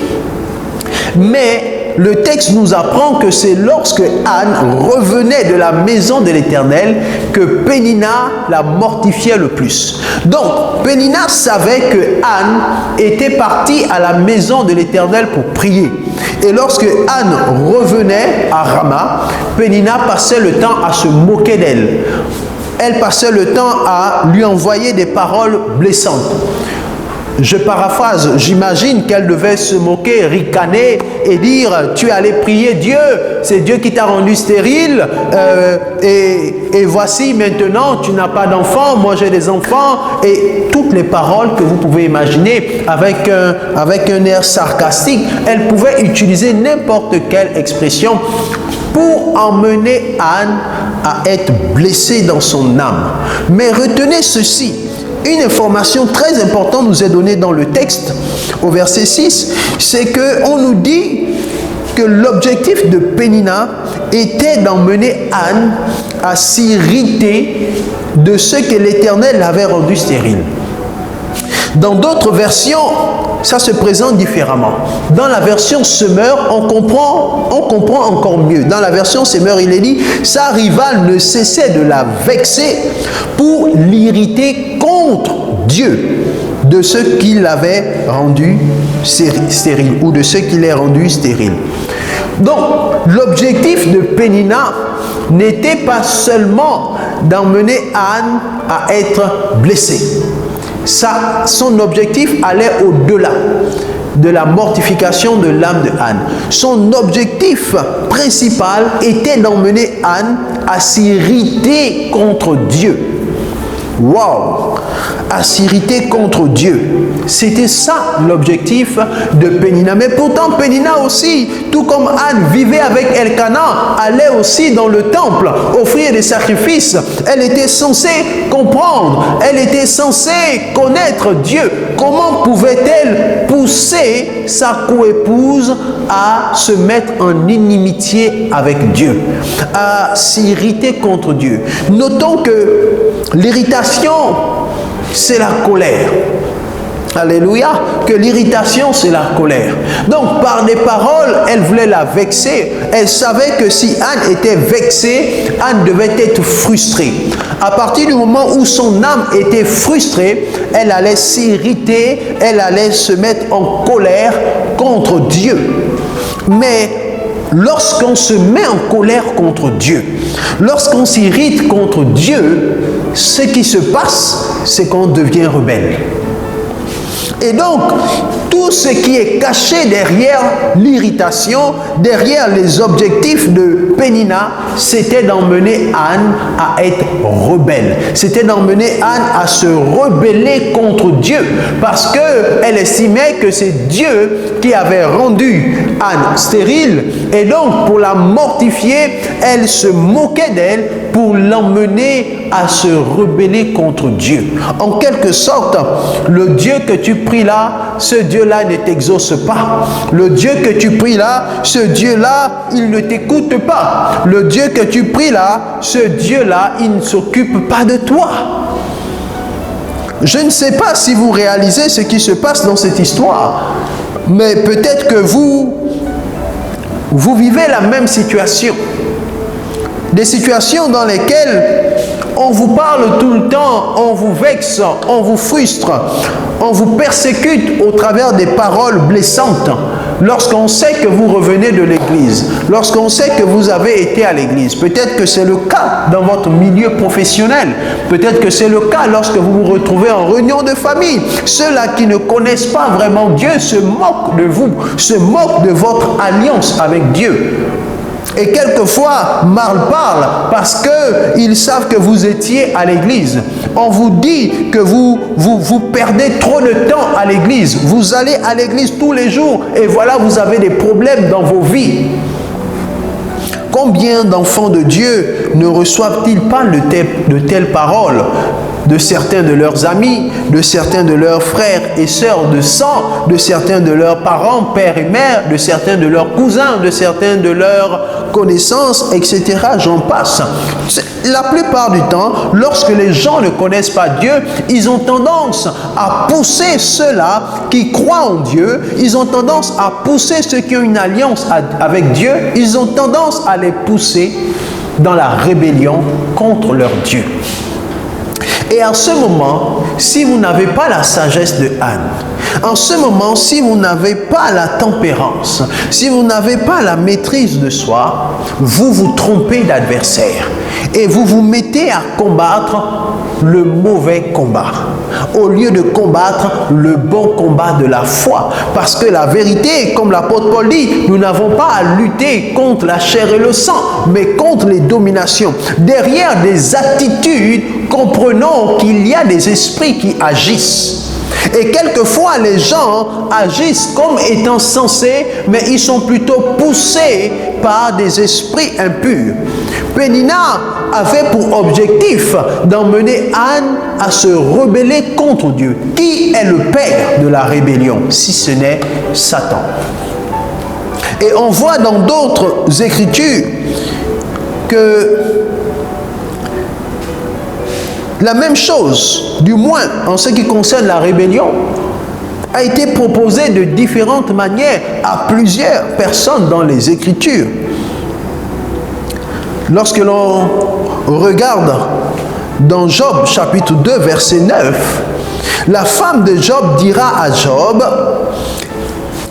Mais le texte nous apprend que c'est lorsque Anne revenait de la maison de l'Éternel que Pénina la mortifiait le plus. Donc, Pénina savait que Anne était partie à la maison de l'Éternel pour prier. Et lorsque Anne revenait à Rama, Pénina passait le temps à se moquer d'elle. Elle passait le temps à lui envoyer des paroles blessantes. Je paraphrase, j'imagine qu'elle devait se moquer, ricaner et dire « Tu es allé prier Dieu, c'est Dieu qui t'a rendu stérile et voici maintenant tu n'as pas d'enfants, moi j'ai des enfants » et toutes les paroles que vous pouvez imaginer avec un air sarcastique. Elle pouvait utiliser n'importe quelle expression pour emmener Anne à être blessée dans son âme. Mais retenez ceci. Une information très importante nous est donnée dans le texte, au verset 6, c'est qu'on nous dit que l'objectif de Pénina était d'emmener Anne à s'irriter de ce que l'Éternel avait rendu stérile. Dans d'autres versions, ça se présente différemment. Dans la version Semeur, on comprend encore mieux. Dans la version Semeur, il est dit « Sa rivale ne cessait de la vexer pour l'irriter contre Dieu de ce qu'il avait rendu stérile ou de ce qu'il est rendu stérile. » Donc, l'objectif de Pénina n'était pas seulement d'emmener Anne à être blessée. Son objectif allait au-delà de la mortification de l'âme de Anne. Son objectif principal était d'emmener Anne à s'irriter contre Dieu. Waouh! À s'irriter contre Dieu. C'était ça l'objectif de Pénina. Mais pourtant Pénina aussi, tout comme Anne vivait avec Elkana, allait aussi dans le temple offrir des sacrifices. Elle était censée comprendre, elle était censée connaître Dieu. Comment pouvait-elle pousser sa coépouse à se mettre en inimitié avec Dieu, à s'irriter contre Dieu? Notons que l'irritation, c'est la colère. Alléluia, que l'irritation c'est la colère. Donc par des paroles, elle voulait la vexer. Elle savait que si Anne était vexée, Anne devait être frustrée. À partir du moment où son âme était frustrée, elle allait s'irriter, elle allait se mettre en colère contre Dieu. Mais lorsqu'on se met en colère contre Dieu, lorsqu'on s'irrite contre Dieu, ce qui se passe, c'est qu'on devient rebelle. Et donc, tout ce qui est caché derrière l'irritation, derrière les objectifs de Pénina, c'était d'emmener Anne à être rebelle. C'était d'emmener Anne à se rebeller contre Dieu parce qu'elle estimait que c'est Dieu qui avait rendu Anne stérile et donc pour la mortifier, elle se moquait d'elle pour l'emmener à se rebeller contre Dieu. En quelque sorte, le Dieu que tu pries là, ce Dieu-là ne t'exauce pas. Le Dieu que tu pries là, ce Dieu-là, il ne t'écoute pas. Le Dieu que tu pries là, ce Dieu-là, il ne s'occupe pas de toi. Je ne sais pas si vous réalisez ce qui se passe dans cette histoire, mais peut-être que vous vivez la même situation. Des situations dans lesquelles on vous parle tout le temps, on vous vexe, on vous frustre, on vous persécute au travers des paroles blessantes. Lorsqu'on sait que vous revenez de l'église, lorsqu'on sait que vous avez été à l'église, peut-être que c'est le cas dans votre milieu professionnel, peut-être que c'est le cas lorsque vous vous retrouvez en réunion de famille. Ceux-là qui ne connaissent pas vraiment Dieu se moquent de vous, se moquent de votre alliance avec Dieu. Et quelquefois, mal parlent parce qu'ils savent que vous étiez à l'église. On vous dit que vous perdez trop de temps à l'église. Vous allez à l'église tous les jours et voilà, vous avez des problèmes dans vos vies. Combien d'enfants de Dieu ne reçoivent-ils pas de telles paroles de certains de leurs amis, de certains de leurs frères et sœurs de sang, de certains de leurs parents, père et mère, de certains de leurs cousins, de certains de leurs connaissances, etc. J'en passe. La plupart du temps, lorsque les gens ne connaissent pas Dieu, ils ont tendance à pousser ceux-là qui croient en Dieu, ils ont tendance à pousser ceux qui ont une alliance avec Dieu, ils ont tendance à les pousser dans la rébellion contre leur Dieu. Et en ce moment, si vous n'avez pas la sagesse de Anne, en ce moment, si vous n'avez pas la tempérance, si vous n'avez pas la maîtrise de soi, vous vous trompez d'adversaire et vous vous mettez à combattre le mauvais combat au lieu de combattre le bon combat de la foi. Parce que la vérité, comme l'apôtre Paul dit, nous n'avons pas à lutter contre la chair et le sang, mais contre les dominations. Derrière des attitudes, comprenons qu'il y a des esprits qui agissent. Et quelquefois, les gens agissent comme étant sensés, mais ils sont plutôt poussés par des esprits impurs. Pénina avait pour objectif d'emmener Anne à se rebeller contre Dieu. Qui est le père de la rébellion, si ce n'est Satan? Et on voit dans d'autres écritures que la même chose, du moins en ce qui concerne la rébellion, a été proposée de différentes manières à plusieurs personnes dans les Écritures. Lorsque l'on regarde dans Job chapitre 2 verset 9, la femme de Job dira à Job: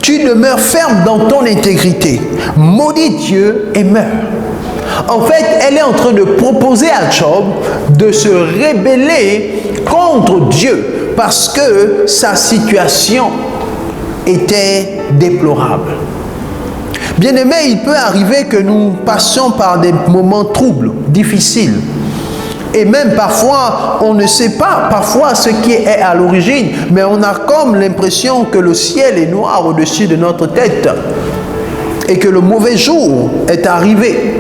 tu demeures ferme dans ton intégrité, maudis Dieu et meurs. En fait, elle est en train de proposer à Job de se rebeller contre Dieu parce que sa situation était déplorable. Bien-aimés, il peut arriver que nous passions par des moments troubles, difficiles. Et même parfois, on ne sait pas parfois ce qui est à l'origine, mais on a comme l'impression que le ciel est noir au-dessus de notre tête et que le mauvais jour est arrivé.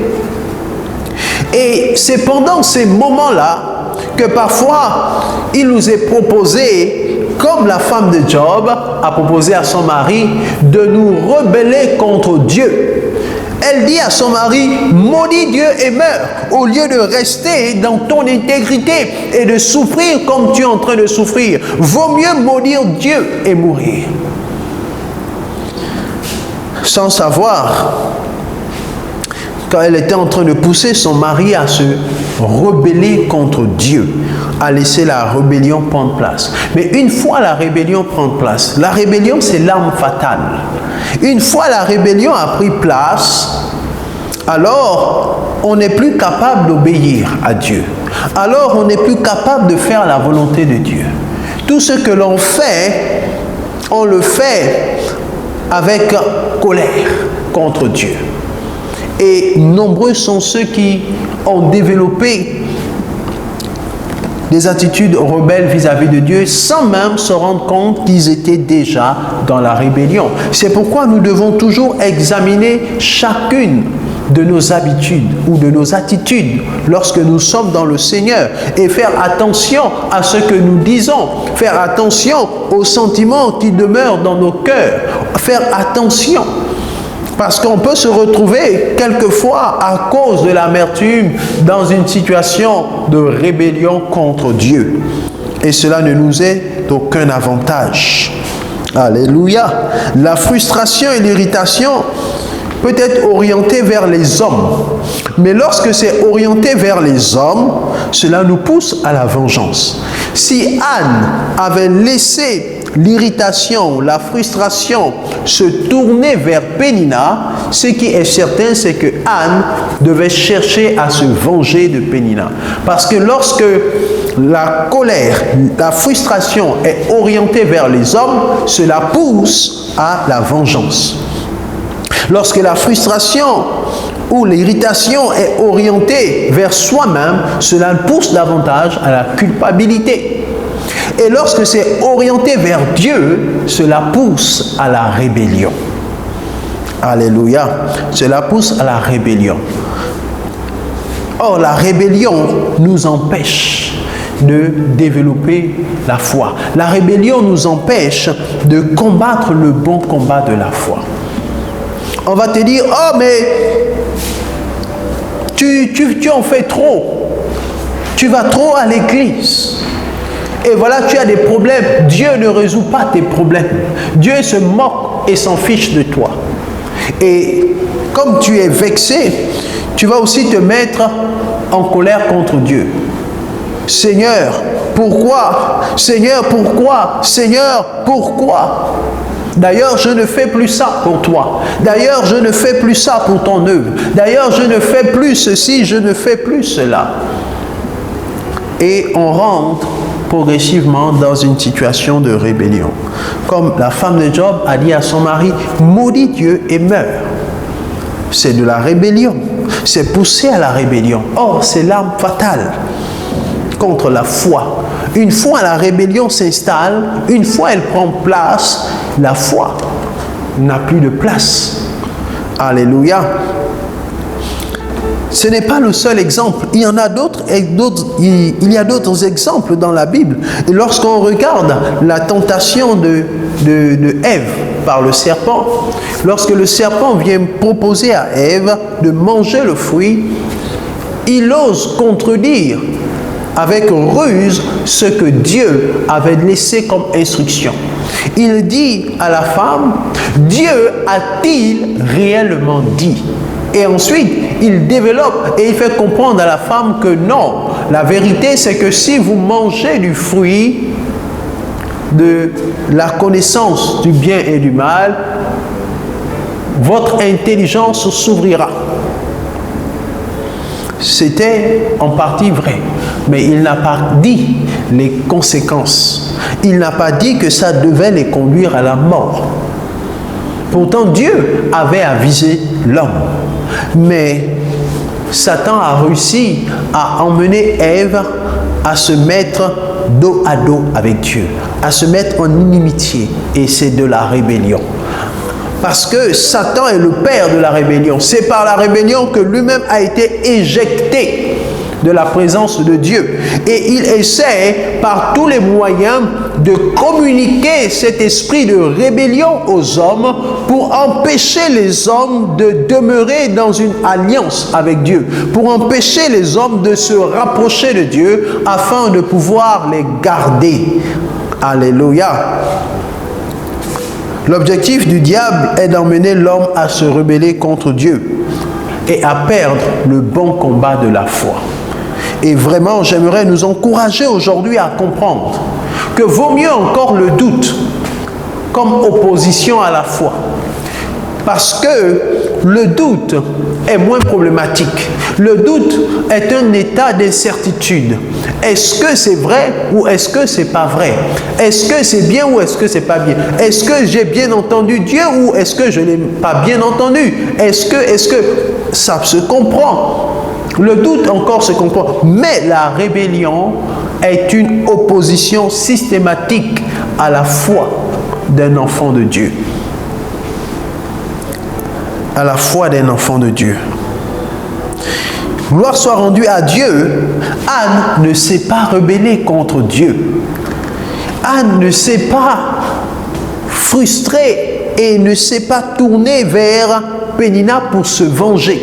Et c'est pendant ces moments-là que parfois il nous est proposé, comme la femme de Job a proposé à son mari, de nous rebeller contre Dieu. Elle dit à son mari: maudis Dieu et meurs, au lieu de rester dans ton intégrité et de souffrir comme tu es en train de souffrir. Vaut mieux maudire Dieu et mourir. Sans savoir, quand elle était en train de pousser son mari à se rebeller contre Dieu, à laisser la rébellion prendre place. Mais une fois la rébellion prend place, la rébellion c'est l'arme fatale. Une fois la rébellion a pris place, alors on n'est plus capable d'obéir à Dieu. Alors on n'est plus capable de faire la volonté de Dieu. Tout ce que l'on fait, on le fait avec colère contre Dieu. Et nombreux sont ceux qui ont développé des attitudes rebelles vis-à-vis de Dieu sans même se rendre compte qu'ils étaient déjà dans la rébellion. C'est pourquoi nous devons toujours examiner chacune de nos habitudes ou de nos attitudes lorsque nous sommes dans le Seigneur et faire attention à ce que nous disons, faire attention aux sentiments qui demeurent dans nos cœurs, faire attention. Parce qu'on peut se retrouver quelquefois à cause de l'amertume dans une situation de rébellion contre Dieu. Et cela ne nous est d'aucun avantage. Alléluia. La frustration et l'irritation peut être orientée vers les hommes. Mais lorsque c'est orienté vers les hommes, cela nous pousse à la vengeance. Si Anne avait laissé l'irritation, la frustration se tourner vers Pénina, ce qui est certain, c'est que Anne devait chercher à se venger de Pénina. Parce que lorsque la colère, la frustration est orientée vers les hommes, cela pousse à la vengeance. Lorsque la frustration ou l'irritation est orientée vers soi-même, cela pousse davantage à la culpabilité. Et lorsque c'est orienté vers Dieu, cela pousse à la rébellion. Alléluia. Cela pousse à la rébellion. Or, la rébellion nous empêche de développer la foi. La rébellion nous empêche de combattre le bon combat de la foi. On va te dire, oh mais tu en fais trop. Tu vas trop à l'église. Et voilà, tu as des problèmes. Dieu ne résout pas tes problèmes. Dieu se moque et s'en fiche de toi. Et comme tu es vexé, tu vas aussi te mettre en colère contre Dieu. Seigneur, pourquoi? Seigneur, pourquoi? Seigneur, pourquoi? D'ailleurs, je ne fais plus ça pour toi. D'ailleurs, je ne fais plus ça pour ton œuvre. D'ailleurs, je ne fais plus ceci, je ne fais plus cela. Et on rentre progressivement dans une situation de rébellion. Comme la femme de Job a dit à son mari, maudis Dieu et meurs. C'est de la rébellion. C'est poussé à la rébellion. Or, c'est l'arme fatale contre la foi. Une fois la rébellion s'installe, une fois elle prend place, la foi n'a plus de place. Alléluia. Ce n'est pas le seul exemple. Il y en a d'autres, il y a d'autres exemples dans la Bible. Et lorsqu'on regarde la tentation de Ève par le serpent, lorsque le serpent vient proposer à Ève de manger le fruit, il ose contredire avec ruse ce que Dieu avait laissé comme instruction. Il dit à la femme, Dieu a-t-il réellement dit? Et ensuite, il développe et il fait comprendre à la femme que non, la vérité c'est que si vous mangez du fruit de la connaissance du bien et du mal, votre intelligence s'ouvrira. C'était en partie vrai, mais il n'a pas dit les conséquences. Il n'a pas dit que ça devait les conduire à la mort. Pourtant, Dieu avait avisé l'homme. Mais Satan a réussi à emmener Ève à se mettre dos à dos avec Dieu, à se mettre en inimitié. Et c'est de la rébellion. Parce que Satan est le père de la rébellion. C'est par la rébellion que lui-même a été éjecté de la présence de Dieu. Et il essaie par tous les moyens de communiquer cet esprit de rébellion aux hommes pour empêcher les hommes de demeurer dans une alliance avec Dieu, pour empêcher les hommes de se rapprocher de Dieu afin de pouvoir les garder. Alléluia. L'objectif du diable est d'emmener l'homme à se rebeller contre Dieu et à perdre le bon combat de la foi. Et vraiment, j'aimerais nous encourager aujourd'hui à comprendre que vaut mieux encore le doute comme opposition à la foi. Parce que le doute est moins problématique. Le doute est un état d'incertitude. Est-ce que c'est vrai ou est-ce que c'est pas vrai? Est-ce que c'est bien ou est-ce que c'est pas bien? Est-ce que j'ai bien entendu Dieu ou est-ce que je n'ai pas bien entendu? Est-ce que ça se comprend? Le doute encore se comprend. Mais la rébellion est une opposition systématique à la foi d'un enfant de Dieu. À la foi d'un enfant de Dieu. Gloire soit rendue à Dieu. Anne ne s'est pas rebellée contre Dieu. Anne ne s'est pas frustrée et ne s'est pas tournée vers Pénina pour se venger.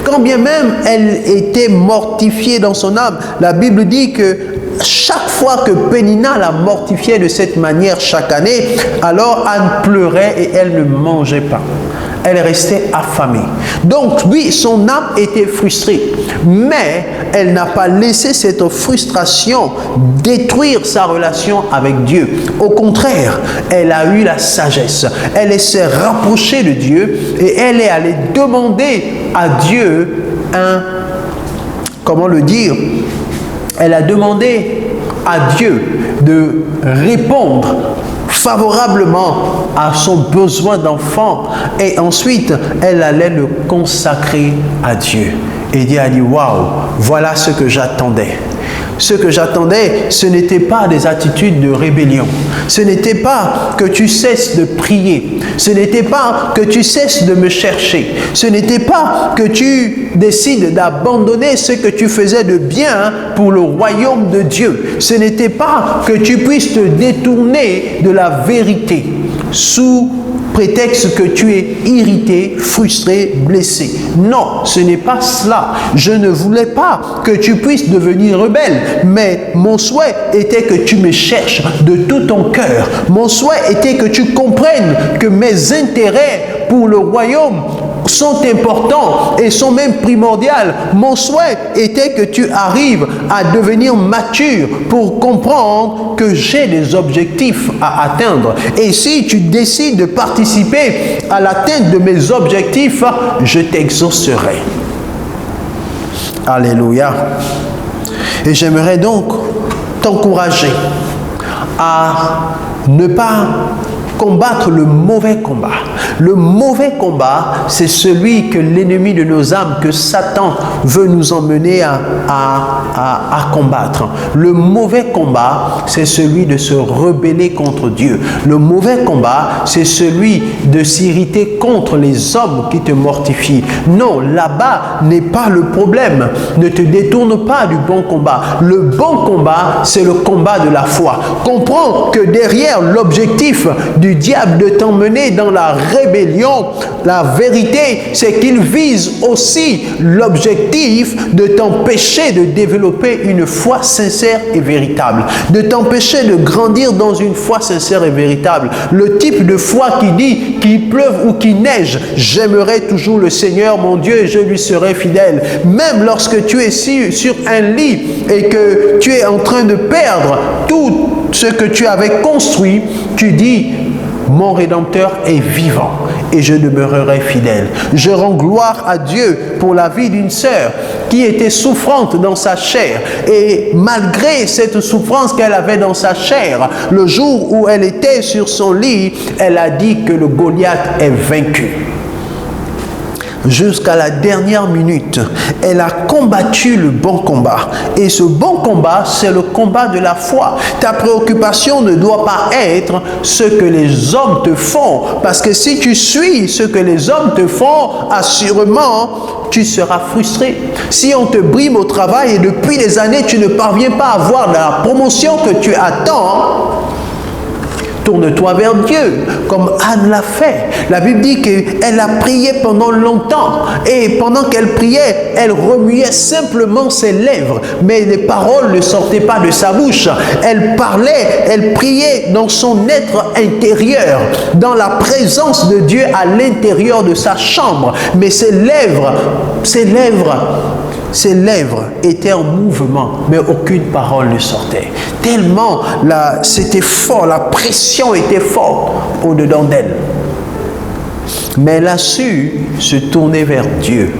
Quand bien même elle était mortifiée dans son âme, la Bible dit que chaque fois que Pénina la mortifiait de cette manière chaque année, alors Anne pleurait et elle ne mangeait pas. Elle restait affamée. Donc, oui, son âme était frustrée. Mais elle n'a pas laissé cette frustration détruire sa relation avec Dieu. Au contraire, elle a eu la sagesse. Elle s'est rapprochée de Dieu et elle est allée demander à Dieu comment le dire? Elle a demandé à Dieu de répondre favorablement à son besoin d'enfant et ensuite elle allait le consacrer à Dieu. Et Dieu a dit, waouh, voilà ce que j'attendais. Ce que j'attendais, ce n'était pas des attitudes de rébellion. Ce n'était pas que tu cesses de prier. Ce n'était pas que tu cesses de me chercher. Ce n'était pas que tu décides d'abandonner ce que tu faisais de bien pour le royaume de Dieu. Ce n'était pas que tu puisses te détourner de la vérité sous prétexte que tu es irrité, frustré, blessé. Non, ce n'est pas cela. Je ne voulais pas que tu puisses devenir rebelle, mais mon souhait était que tu me cherches de tout ton cœur. Mon souhait était que tu comprennes que mes intérêts pour le royaume sont importants et sont même primordiaux. Mon souhait était que tu arrives à devenir mature pour comprendre que j'ai des objectifs à atteindre. Et si tu décides de participer à l'atteinte de mes objectifs, je t'exaucerai. Alléluia. Et j'aimerais donc t'encourager à ne pas combattre le mauvais combat. Le mauvais combat, c'est celui que l'ennemi de nos âmes, que Satan veut nous emmener à combattre. Le mauvais combat, c'est celui de se rebeller contre Dieu. Le mauvais combat, c'est celui de s'irriter contre les hommes qui te mortifient. Non, là-bas n'est pas le problème. Ne te détourne pas du bon combat. Le bon combat, c'est le combat de la foi. Comprends que derrière l'objectif du diable de t'emmener dans la rébellion, la vérité, c'est qu'il vise aussi l'objectif de t'empêcher de développer une foi sincère et véritable, de t'empêcher de grandir dans une foi sincère et véritable. Le type de foi qui dit qu'il pleuve ou qu'il neige, j'aimerai toujours le Seigneur mon Dieu et je lui serai fidèle. Même lorsque tu es sur un lit et que tu es en train de perdre tout ce que tu avais construit, tu dis, mon Rédempteur est vivant et je demeurerai fidèle. Je rends gloire à Dieu pour la vie d'une sœur qui était souffrante dans sa chair. Et malgré cette souffrance qu'elle avait dans sa chair, le jour où elle était sur son lit, elle a dit que le Goliath est vaincu. Jusqu'à la dernière minute, elle a combattu le bon combat. Et ce bon combat, c'est le combat de la foi. Ta préoccupation ne doit pas être ce que les hommes te font. Parce que si tu suis ce que les hommes te font, assurément, tu seras frustré. Si on te brime au travail et depuis des années, tu ne parviens pas à avoir la promotion que tu attends, tourne-toi vers Dieu, comme Anne l'a fait. La Bible dit qu'elle a prié pendant longtemps. Et pendant qu'elle priait, elle remuait simplement ses lèvres. Mais les paroles ne sortaient pas de sa bouche. Elle parlait, elle priait dans son être intérieur, dans la présence de Dieu à l'intérieur de sa chambre. Mais ses lèvres étaient en mouvement, mais aucune parole ne sortait. Tellement c'était fort, la pression était forte au-dedans d'elle. Mais elle a su se tourner vers Dieu.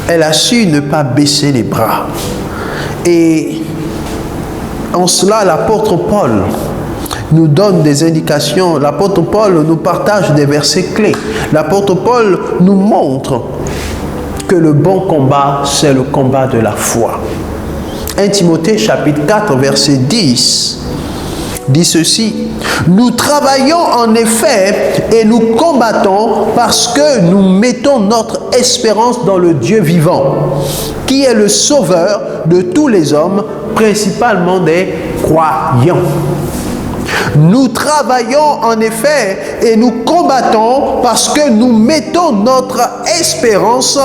Elle a su ne pas baisser les bras. Et en cela, l'apôtre Paul nous donne des indications. L'apôtre Paul nous partage des versets clés. L'apôtre Paul nous montre que le bon combat, c'est le combat de la foi. 1 Timothée chapitre 4, verset 10 dit ceci: nous travaillons en effet et nous combattons parce que nous mettons notre espérance dans le Dieu vivant, qui est le sauveur de tous les hommes, principalement des croyants. Nous travaillons en effet et nous combattons parce que nous mettons notre espérance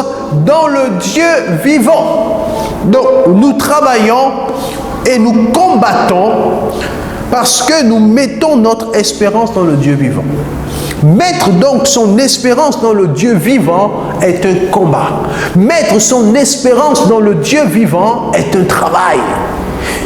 dans le Dieu vivant. Donc nous travaillons et nous combattons parce que nous mettons notre espérance dans le Dieu vivant. Mettre donc son espérance dans le Dieu vivant est un combat. Mettre son espérance dans le Dieu vivant est un travail.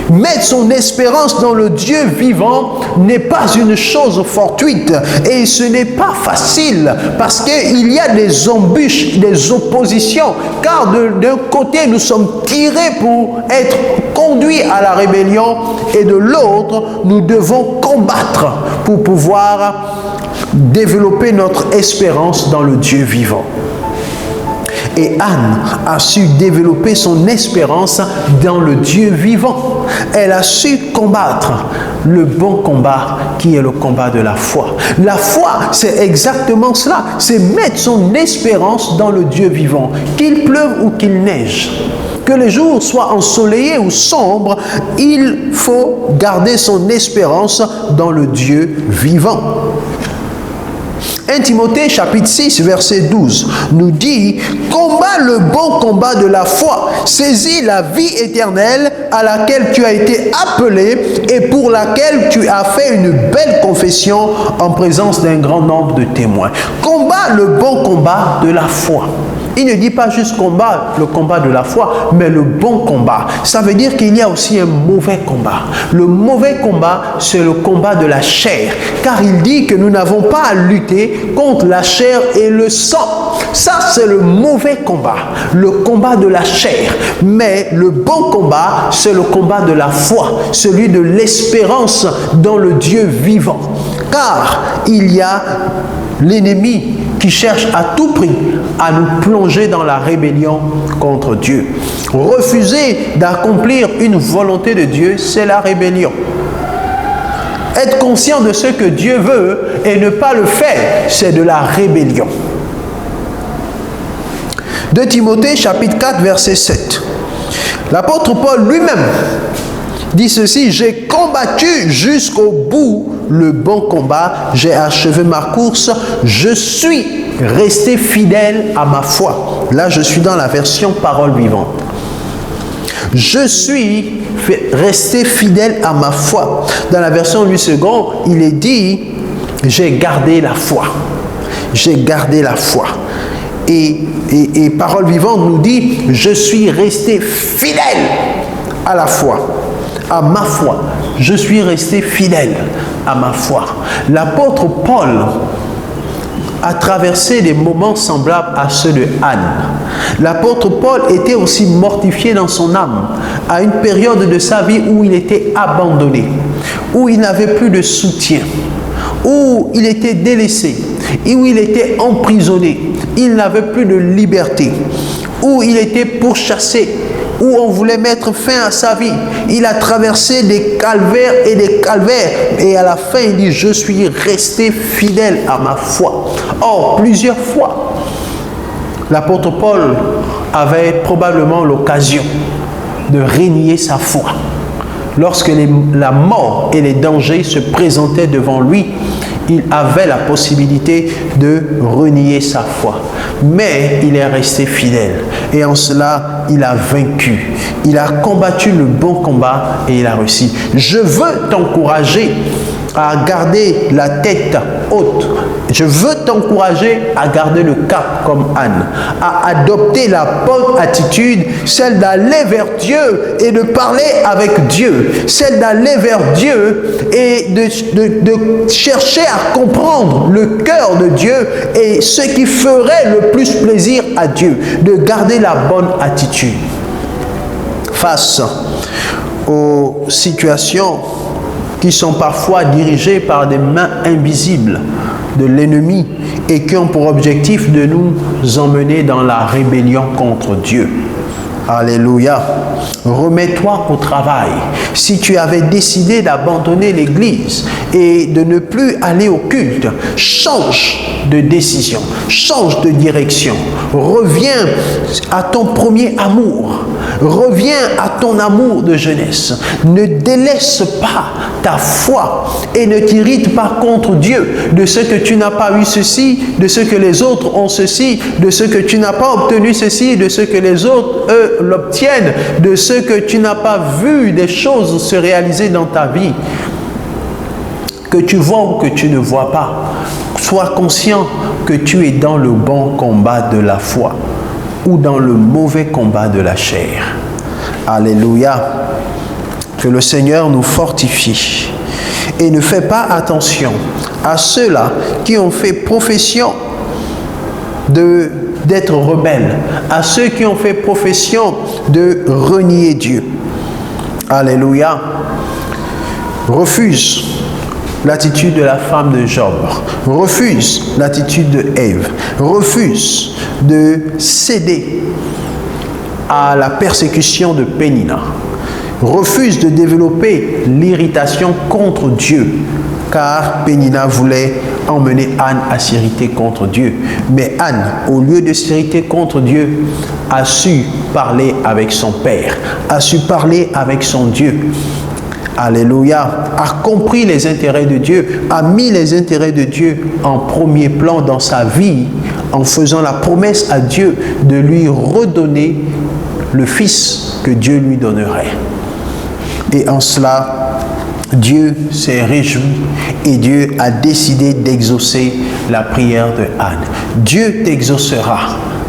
Mettre son espérance dans le Dieu vivant n'est pas une chose fortuite et ce n'est pas facile parce qu'il y a des embûches, des oppositions, car d'un côté nous sommes tirés pour être conduits à la rébellion et de l'autre nous devons combattre pour pouvoir développer notre espérance dans le Dieu vivant. Et Anne a su développer son espérance dans le Dieu vivant. Elle a su combattre le bon combat qui est le combat de la foi. La foi, c'est exactement cela. C'est mettre son espérance dans le Dieu vivant. Qu'il pleuve ou qu'il neige, que les jours soient ensoleillés ou sombres, il faut garder son espérance dans le Dieu vivant. 1 Timothée chapitre 6 verset 12 nous dit: combat le bon combat de la foi, saisis la vie éternelle à laquelle tu as été appelé et pour laquelle tu as fait une belle confession en présence d'un grand nombre de témoins. Combat le bon combat de la foi. Il ne dit pas juste combat, le combat de la foi, mais le bon combat. Ça veut dire qu'il y a aussi un mauvais combat. Le mauvais combat, c'est le combat de la chair. Car il dit que nous n'avons pas à lutter contre la chair et le sang. Ça, c'est le mauvais combat. Le combat de la chair. Mais le bon combat, c'est le combat de la foi. Celui de l'espérance dans le Dieu vivant. Car il y a l'ennemi qui cherche à tout prix à nous plonger dans la rébellion contre Dieu. Refuser d'accomplir une volonté de Dieu, c'est la rébellion. Être conscient de ce que Dieu veut et ne pas le faire, c'est de la rébellion. 2 Timothée chapitre 4 verset 7. L'apôtre Paul lui-même dit ceci: j'ai combattu jusqu'au bout le bon combat, j'ai achevé ma course, je suis resté fidèle à ma foi. Là, je suis dans la version parole vivante. Je suis resté fidèle à ma foi. Dans la version 8 secondes, il est dit: j'ai gardé la foi. J'ai gardé la foi. Et parole vivante nous dit: je suis resté fidèle à la foi. À ma foi, je suis resté fidèle à ma foi. L'apôtre Paul a traversé des moments semblables à ceux de Anne. L'apôtre Paul était aussi mortifié dans son âme à une période de sa vie où il était abandonné, où il n'avait plus de soutien, où il était délaissé, et où il était emprisonné, il n'avait plus de liberté, où il était pourchassé, où on voulait mettre fin à sa vie. Il a traversé des calvaires et des calvaires. Et à la fin, il dit: je suis resté fidèle à ma foi. Or, plusieurs fois, l'apôtre Paul avait probablement l'occasion de renier sa foi. Lorsque la mort et les dangers se présentaient devant lui, il avait la possibilité de renier sa foi. Mais il est resté fidèle. Et en cela, il a vaincu. Il a combattu le bon combat et il a réussi. Je veux t'encourager à garder la tête haute. Je veux t'encourager à garder le cap comme Anne, à adopter la bonne attitude, celle d'aller vers Dieu et de parler avec Dieu, celle d'aller vers Dieu et de chercher à comprendre le cœur de Dieu et ce qui ferait le plus plaisir à Dieu, de garder la bonne attitude face aux situations qui sont parfois dirigées par des mains invisibles de l'ennemi et qui ont pour objectif de nous emmener dans la rébellion contre Dieu. Alléluia. Remets-toi au travail. Si tu avais décidé d'abandonner l'église et de ne plus aller au culte, change de décision, change de direction. Reviens à ton premier amour. Reviens à ton amour de jeunesse. Ne délaisse pas ta foi et ne t'irrite pas contre Dieu de ce que tu n'as pas eu ceci, de ce que les autres ont ceci, de ce que tu n'as pas obtenu ceci, de ce que les autres, eux, l'obtiennent, de ce que tu n'as pas vu des choses se réaliser dans ta vie, que tu vois ou que tu ne vois pas. Sois conscient que tu es dans le bon combat de la foi ou dans le mauvais combat de la chair. Alléluia. Que le Seigneur nous fortifie et ne fait pas attention à ceux-là qui ont fait profession d'être rebelles, à ceux qui ont fait profession de renier Dieu. Alléluia. Refuse l'attitude de la femme de Job. Refuse l'attitude de Ève. Refuse de céder à la persécution de Pénina. Refuse de développer l'irritation contre Dieu, car Pénina voulait emmener Anne à s'irriter contre Dieu. Mais Anne, au lieu de s'irriter contre Dieu, a su parler avec son Père, a su parler avec son Dieu. Alléluia, a compris les intérêts de Dieu, a mis les intérêts de Dieu en premier plan dans sa vie, en faisant la promesse à Dieu de lui redonner le fils que Dieu lui donnerait. Et en cela, Dieu s'est réjoui et Dieu a décidé d'exaucer la prière de Anne. Dieu t'exaucera.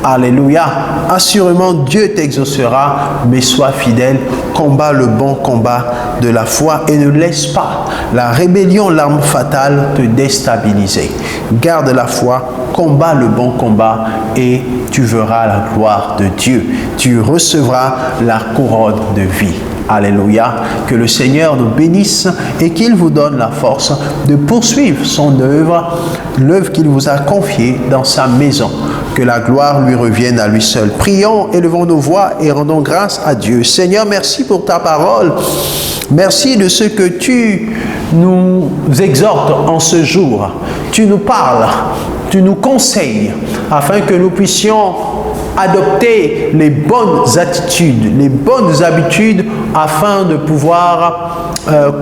Alléluia. Assurément, Dieu t'exaucera, mais sois fidèle, combat le bon combat de la foi et ne laisse pas la rébellion, l'arme fatale, te déstabiliser. Garde la foi, combat le bon combat et tu verras la gloire de Dieu. Tu recevras la couronne de vie. Alléluia. Que le Seigneur nous bénisse et qu'il vous donne la force de poursuivre son œuvre, l'œuvre qu'il vous a confiée dans sa maison. Que la gloire lui revienne à lui seul. Prions, élevons nos voix et rendons grâce à Dieu. Seigneur, merci pour ta parole. Merci de ce que tu nous exhortes en ce jour. Tu nous parles, tu nous conseilles afin que nous puissions adopter les bonnes attitudes, les bonnes habitudes afin de pouvoir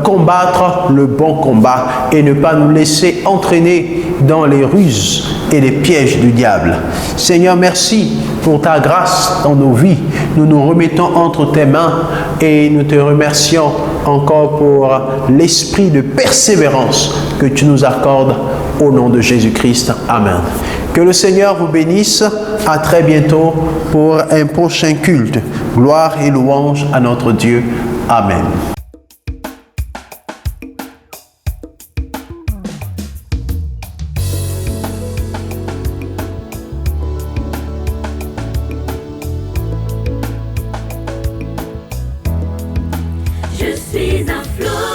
combattre le bon combat et ne pas nous laisser entraîner dans les ruses et les pièges du diable. Seigneur, merci pour ta grâce dans nos vies. Nous nous remettons entre tes mains et nous te remercions encore pour l'esprit de persévérance que tu nous accordes au nom de Jésus-Christ. Amen. Que le Seigneur vous bénisse. À très bientôt pour un prochain culte. Gloire et louange à notre Dieu. Amen. Je suis un flot.